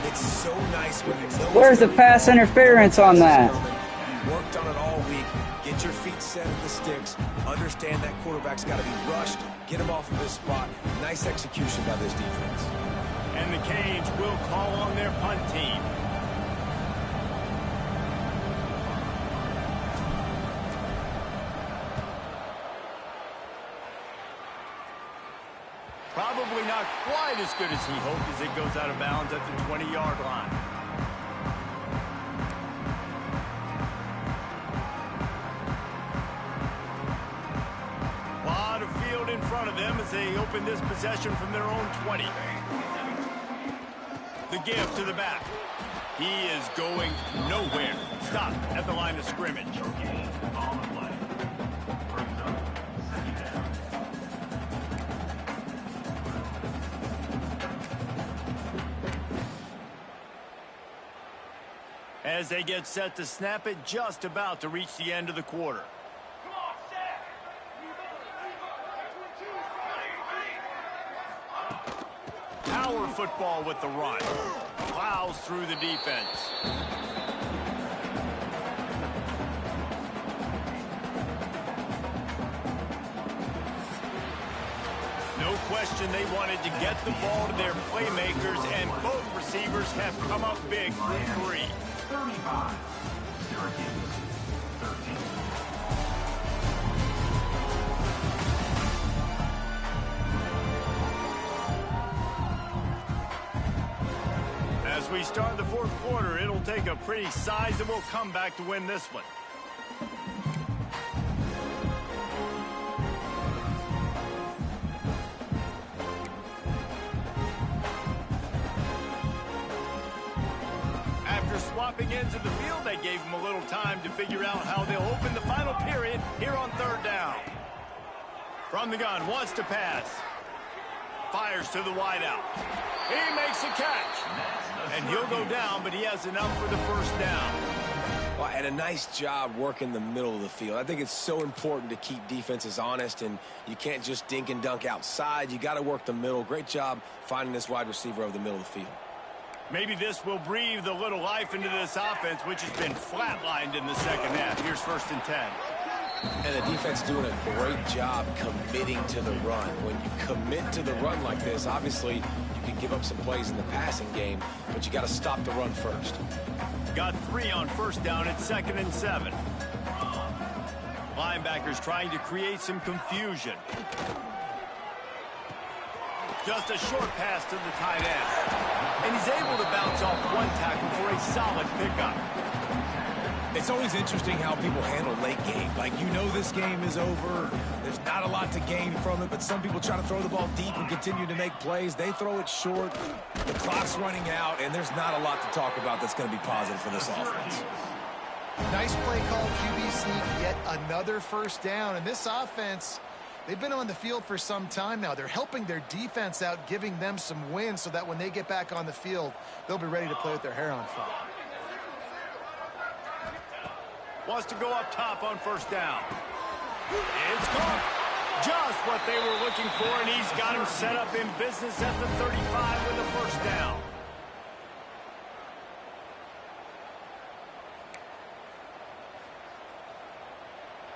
It's so nice when you know. Where's the pass interference on that? You worked on it all week. Get your feet set at the sticks. Understand that quarterback's got to be rushed. Get him off of this spot. Nice execution by this defense. And the Canes will call on their punt team. Probably not quite as good as he hoped as it goes out of bounds at the 20-yard line. A lot of field in front of them as they open this possession from their own 20. The give to the back. He is going nowhere. Stopped at the line of scrimmage. As they get set to snap it, just about to reach the end of the quarter. Power football with the run. Plows through the defense. No question they wanted to get the ball to their playmakers, and both receivers have come up big for three. 35. Syracuse, 13. As we start the fourth quarter, it'll take a pretty sizable comeback to win this one. After swapping ends of the field, they gave him a little time to figure out how they'll open the final period here on third down. From the gun, wants to pass. Fires to the wideout. He makes a catch. And he'll go down, but he has enough for the first down. Well, and a nice job working the middle of the field. I think it's so important to keep defenses honest, and you can't just dink and dunk outside. You got to work the middle. Great job finding this wide receiver over the middle of the field. Maybe this will breathe a little life into this offense, which has been flatlined in the second half. Here's 1st and 10. And the defense doing a great job committing to the run. When you commit to the run like this, obviously you can give up some plays in the passing game, but you got to stop the run first. Got 3 on 1st down at 2nd and 7. Linebackers trying to create some confusion. Just a short pass to the tight end. And he's able to bounce off one tackle for a solid pickup. It's always interesting how people handle late game. Like, you know this game is over. There's not a lot to gain from it, but some people try to throw the ball deep and continue to make plays. They throw it short. The clock's running out, and there's not a lot to talk about that's going to be positive for this offense. Nice play call, QB sneak, yet another first down. And this offense, they've been on the field for some time now. They're helping their defense out, giving them some wins so that when they get back on the field, they'll be ready to play with their hair on fire. Wants to go up top on 1st down. It's caught. Just what they were looking for, and he's got him set up in business at the 35 with a 1st down.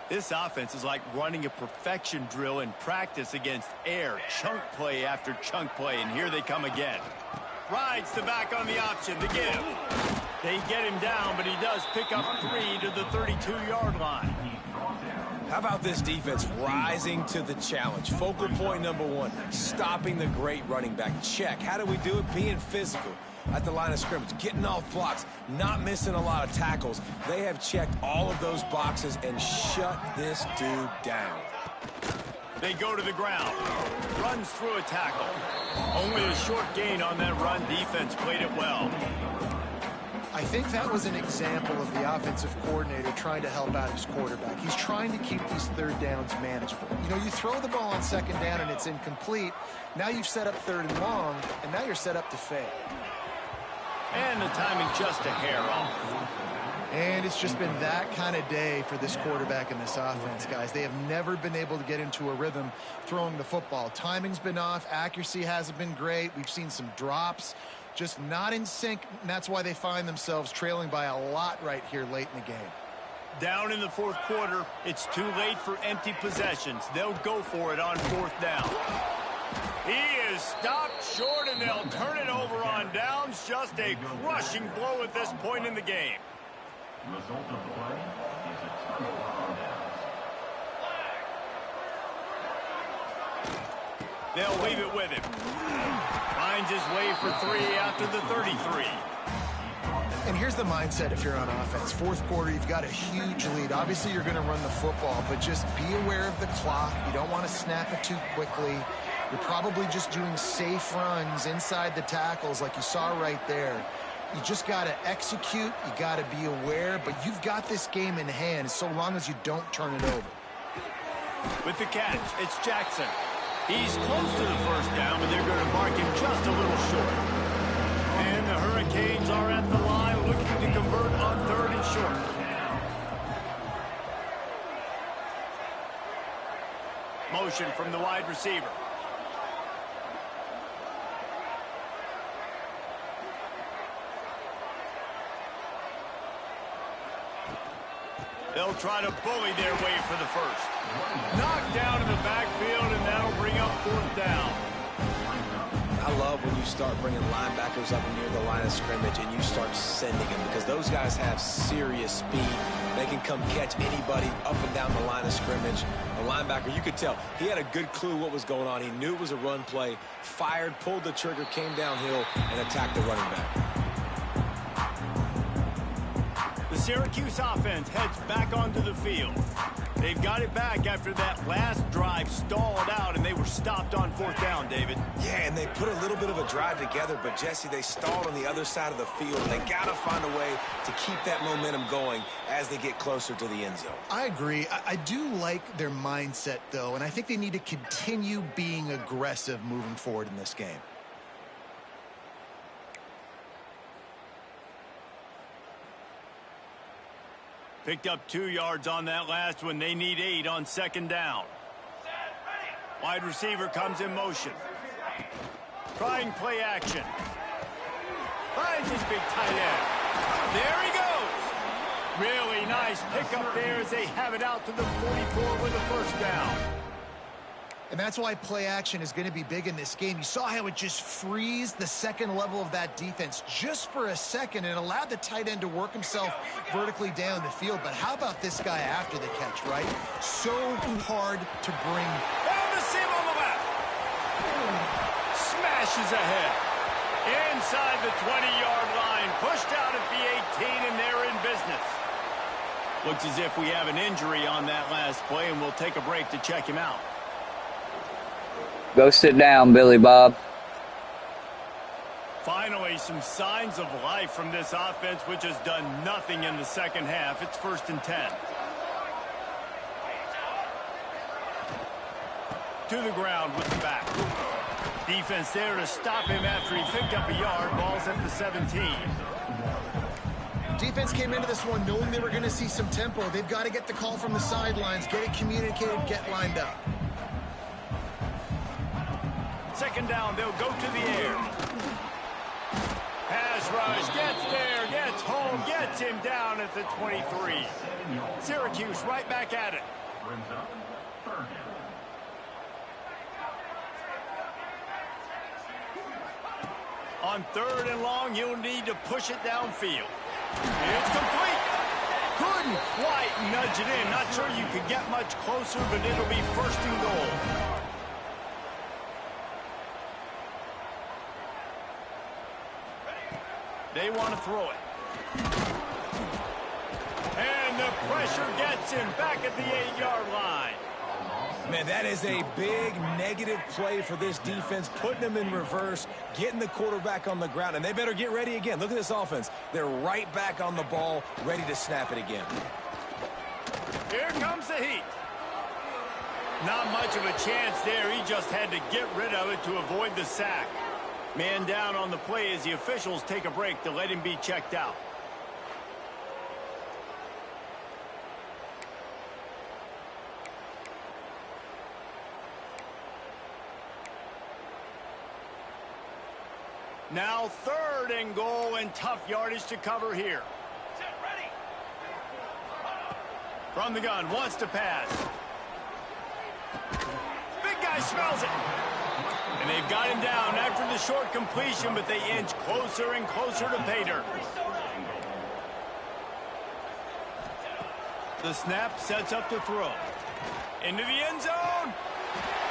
This offense is like running a perfection drill in practice against air. Chunk play after chunk play, and here they come again. Rides the back on the option to give. They get him down, but he does pick up 3 to the 32-yard line. How about this defense rising to the challenge? Focal point number 1, stopping the great running back. Check. How do we do it? Being physical at the line of scrimmage, getting off blocks, not missing a lot of tackles. They have checked all of those boxes and shut this dude down. They go to the ground. Runs through a tackle. Only a short gain on that run. Defense played it well. I think that was an example of the offensive coordinator trying to help out his quarterback. He's trying to keep these third downs manageable. You know, you throw the ball on 2nd down and it's incomplete. Now you've set up 3rd and long, and now you're set up to fail. And the timing just a hair off. And it's just been that kind of day for this quarterback and this offense, guys. They have never been able to get into a rhythm throwing the football. Timing's been off. Accuracy hasn't been great. We've seen some drops. Just not in sync, and that's why they find themselves trailing by a lot right here late in the game. Down in the 4th quarter, it's too late for empty possessions. They'll go for it on 4th down. He is stopped short, and they'll turn it over on downs. Just a crushing blow at this point in the game. Result of the play is a turnover on downs. They'll leave it with him. Finds his way for 3 after the 33. And here's the mindset if you're on offense. 4th quarter, you've got a huge lead. Obviously, you're going to run the football, but just be aware of the clock. You don't want to snap it too quickly. You're probably just doing safe runs inside the tackles like you saw right there. You just got to execute. You got to be aware, but you've got this game in hand so long as you don't turn it over. With the catch, it's Jackson. He's close to the 1st down, but they're going to mark him just a little short. And the Hurricanes are at the line looking to convert on 3rd and short. Motion from the wide receiver. They'll try to bully their way for the 1st. Knocked down in the backfield, and that'll bring up 4th down. I love when you start bringing linebackers up near the line of scrimmage and you start sending them, because those guys have serious speed. They can come catch anybody up and down the line of scrimmage. The linebacker, you could tell, he had a good clue what was going on. He knew it was a run play, fired, pulled the trigger, came downhill, and attacked the running back. The Syracuse offense heads back onto the field. They've got it back after that last drive stalled out, and they were stopped on 4th down, David. Yeah, and they put a little bit of a drive together, but, Jesse, they stalled on the other side of the field. They got to find a way to keep that momentum going as they get closer to the end zone. I agree. I do like their mindset, though, and I think they need to continue being aggressive moving forward in this game. Picked up 2 yards on that last one. They need 8 on 2nd down. Wide receiver comes in motion. Trying play action. Finds his big tight end. There he goes. Really nice pickup there as they have it out to the 44 with a 1st down. And that's why play action is going to be big in this game. You saw how it just frees the second level of that defense just for a second and allowed the tight end to work himself vertically down the field. But how about this guy after the catch, right? So hard to bring. Down to Sim on the left. Smashes ahead. Inside the 20-yard line. Pushed out at the 18, and they're in business. Looks as if we have an injury on that last play, and we'll take a break to check him out. Go sit down, Billy Bob. Finally, some signs of life from this offense, which has done nothing in the second half. It's 1st and 10. To the ground with the back. Defense there to stop him after he picked up a yard. Ball's at the 17. Defense came into this one knowing they were going to see some tempo. They've got to get the call from the sidelines, get it communicated, get lined up. 2nd down, they'll go to the air. Pass rush, gets there, gets home, gets him down at the 23. Syracuse right back at it. On 3rd and long, you'll need to push it downfield. It's complete. Couldn't quite nudge it in. Not sure you could get much closer, but it'll be 1st and goal. They want to throw it. And the pressure gets him back at the 8-yard line. Man, that is a big negative play for this defense, putting them in reverse, getting the quarterback on the ground, and they better get ready again. Look at this offense. They're right back on the ball, ready to snap it again. Here comes the heat. Not much of a chance there. He just had to get rid of it to avoid the sack. Man down on the play as the officials take a break to let him be checked out. Now 3rd and goal, and tough yardage to cover here. From the gun, wants to pass. Big guy smells it. And they've got him down after the short completion, but they inch closer and closer to pay dirt. The snap sets up to throw. Into the end zone.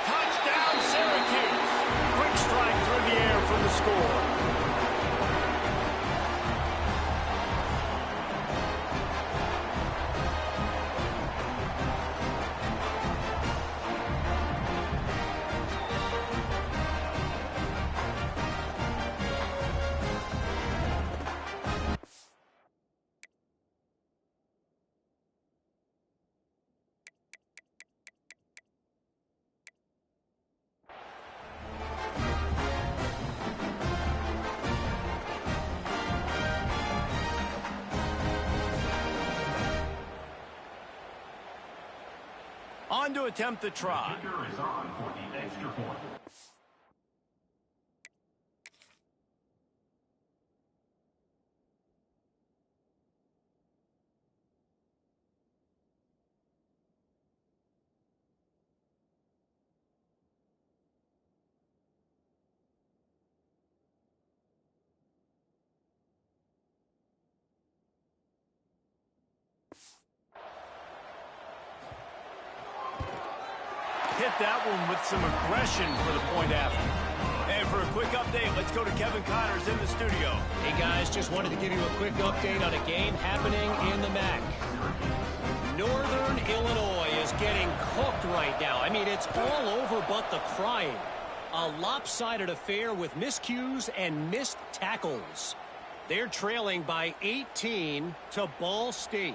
Touchdown, Syracuse. Quick strike through the air for the score. On to attempt the try. Kicker is on for the extra point. Hit that one with some aggression for the point after. And for a quick update, let's go to Kevin Connors in the studio. Hey guys, just wanted to give you a quick update on a game happening in the MAC. Northern Illinois is getting cooked right now. I mean, it's all over but the crying. A lopsided affair with miscues and missed tackles. They're trailing by 18 to Ball State.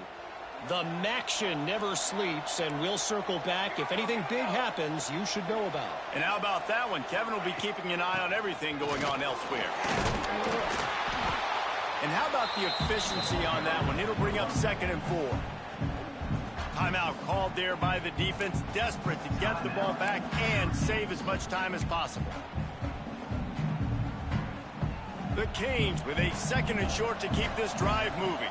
The Maction never sleeps, and we'll circle back. If anything big happens, you should know about. And how about that one? Kevin will be keeping an eye on everything going on elsewhere. And how about the efficiency on that one? It'll bring up 2nd and 4. Timeout called there by the defense, desperate to get the ball back and save as much time as possible. The Canes with a 2nd and short to keep this drive moving.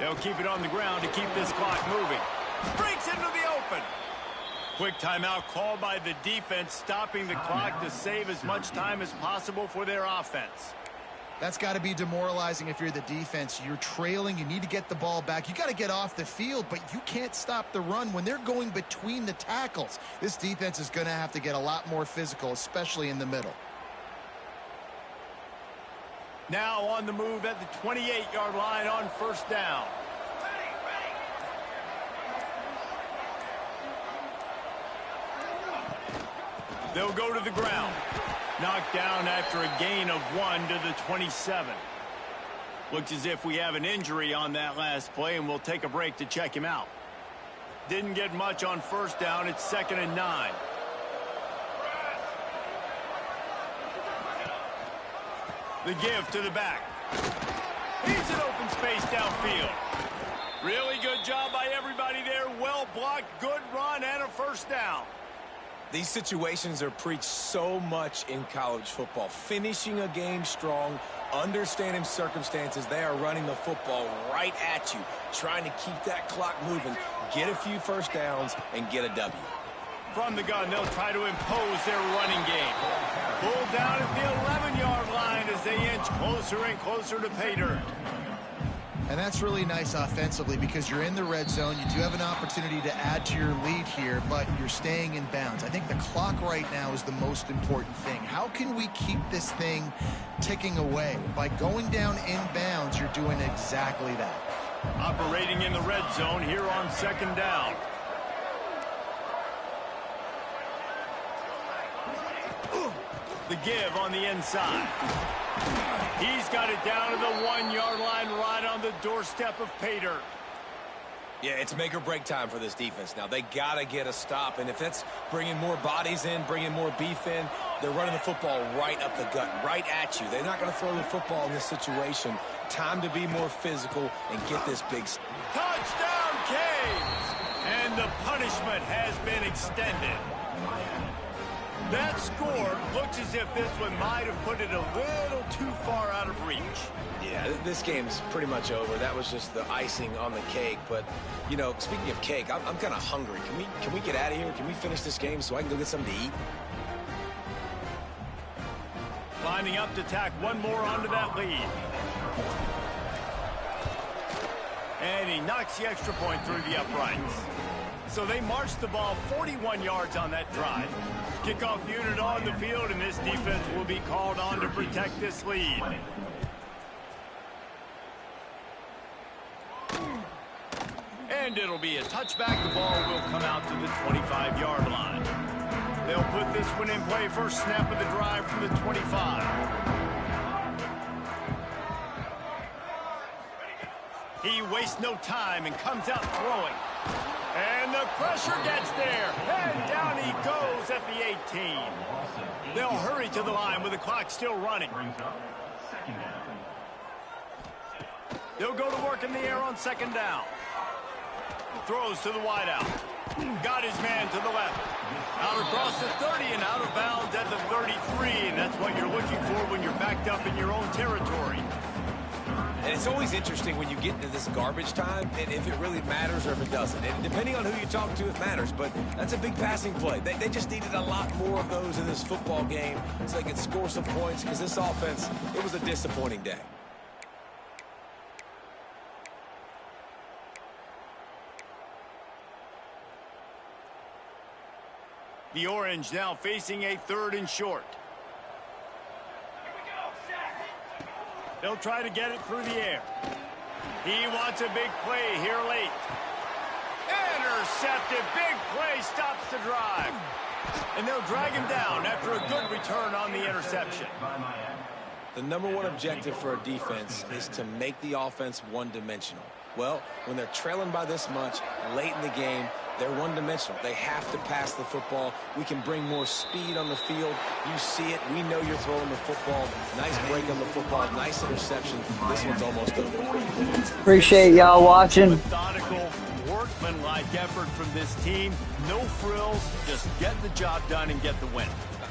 They'll keep it on the ground to keep this clock moving. Breaks into the open. Quick timeout called by the defense, stopping the clock to save as much time as possible for their offense. That's got to be demoralizing if you're the defense. You're trailing. You need to get the ball back. You got to get off the field, but you can't stop the run when they're going between the tackles. This defense is going to have to get a lot more physical, especially in the middle. Now on the move at the 28-yard line on 1st down. They'll go to the ground. Knocked down after a gain of 1 to the 27. Looks as if we have an injury on that last play, and we'll take a break to check him out. Didn't get much on 1st down. It's 2nd and 9. The give to the back. He's in open space downfield. Really good job by everybody there. Well blocked, good run, and a 1st down. These situations are preached so much in college football. Finishing a game strong, understanding circumstances. They are running the football right at you, trying to keep that clock moving, get a few 1st downs, and get a W. From the gun, they'll try to impose their running game. Pulled down at the 11-yard line as they inch closer and closer to pay dirt. And that's really nice offensively because you're in the red zone. You do have an opportunity to add to your lead here, but you're staying in bounds. I think the clock right now is the most important thing. How can we keep this thing ticking away? By going down in bounds, you're doing exactly that. Operating in the red zone here on 2nd down. The give on the inside. He's got it down to the 1-yard line right on the doorstep of pay dirt. Yeah, it's make or break time for this defense now. They got to get a stop, and if that's bringing more bodies in, bringing more beef in, they're running the football right up the gut, right at you. They're not going to throw the football in this situation. Time to be more physical and get this big... Touchdown, Canes! And the punishment has been extended. That score looks as if this one might have put it a little too far out of reach. Yeah, this game's pretty much over. That was just the icing on the cake. But, you know, speaking of cake, I'm kind of hungry. Can we get out of here? Can we finish this game so I can go get something to eat? Lining up to tack one more onto that lead. And he knocks the extra point through the uprights. So they marched the ball 41 yards on that drive. Kickoff unit on the field, and this defense will be called on to protect this lead. And it'll be a touchback. The ball will come out to the 25-yard line. They'll put this one in play. First snap of the drive from the 25. He wastes no time and comes out throwing. And the pressure gets there. And down he goes at the 18. They'll hurry to the line with the clock still running. They'll go to work in the air on 2nd down. Throws to the wideout. Got his man to the left. Out across the 30 and out of bounds at the 33. And that's what you're looking for when you're backed up in your own territory. And it's always interesting when you get into this garbage time and if it really matters or if it doesn't. And depending on who you talk to, it matters. But that's a big passing play. They just needed a lot more of those in this football game so they could score some points because this offense, it was a disappointing day. The Orange now facing a 3rd and short. They'll try to get it through the air. He wants a big play here late. Intercepted. Big play stops the drive. And they'll drag him down after a good return on the interception. The #1 objective for a defense is to make the offense one-dimensional. Well, when they're trailing by this much late in the game, they're one-dimensional. They have to pass the football. We can bring more speed on the field. You see it. We know you're throwing the football. Nice break on the football. Nice interception. This one's almost over. Appreciate y'all watching. Methodical, workmanlike effort from this team. No frills. Just get the job done and get the win.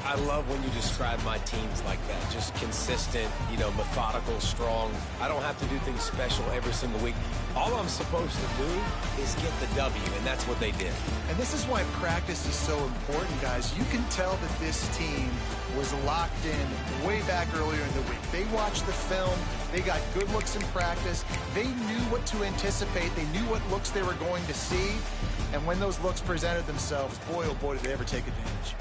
I love when you describe my teams like that. Just consistent, you know, methodical, strong. I don't have to do things special every single week. All I'm supposed to do is get the W, and that's what they did. And this is why practice is so important, guys. You can tell that this team was locked in way back earlier in the week. They watched the film. They got good looks in practice. They knew what to anticipate. They knew what looks they were going to see. And when those looks presented themselves, boy, oh boy, did they ever take advantage.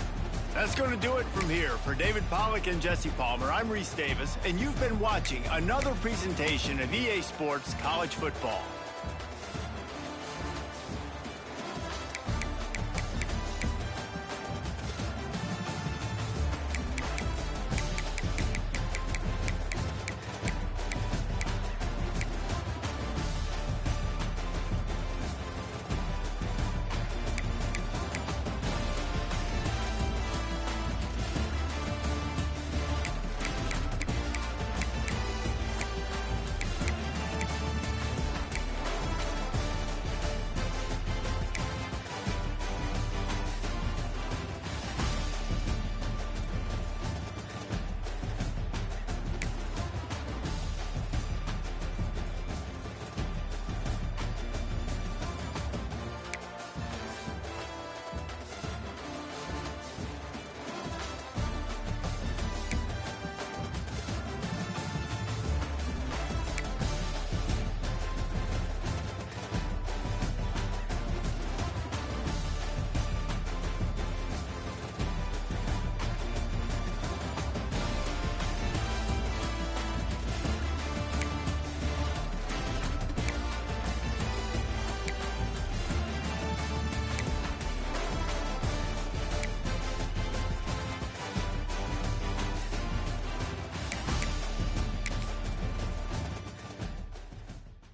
That's going to do it from here. For David Pollack and Jesse Palmer, I'm Reese Davis, and you've been watching another presentation of EA Sports College Football.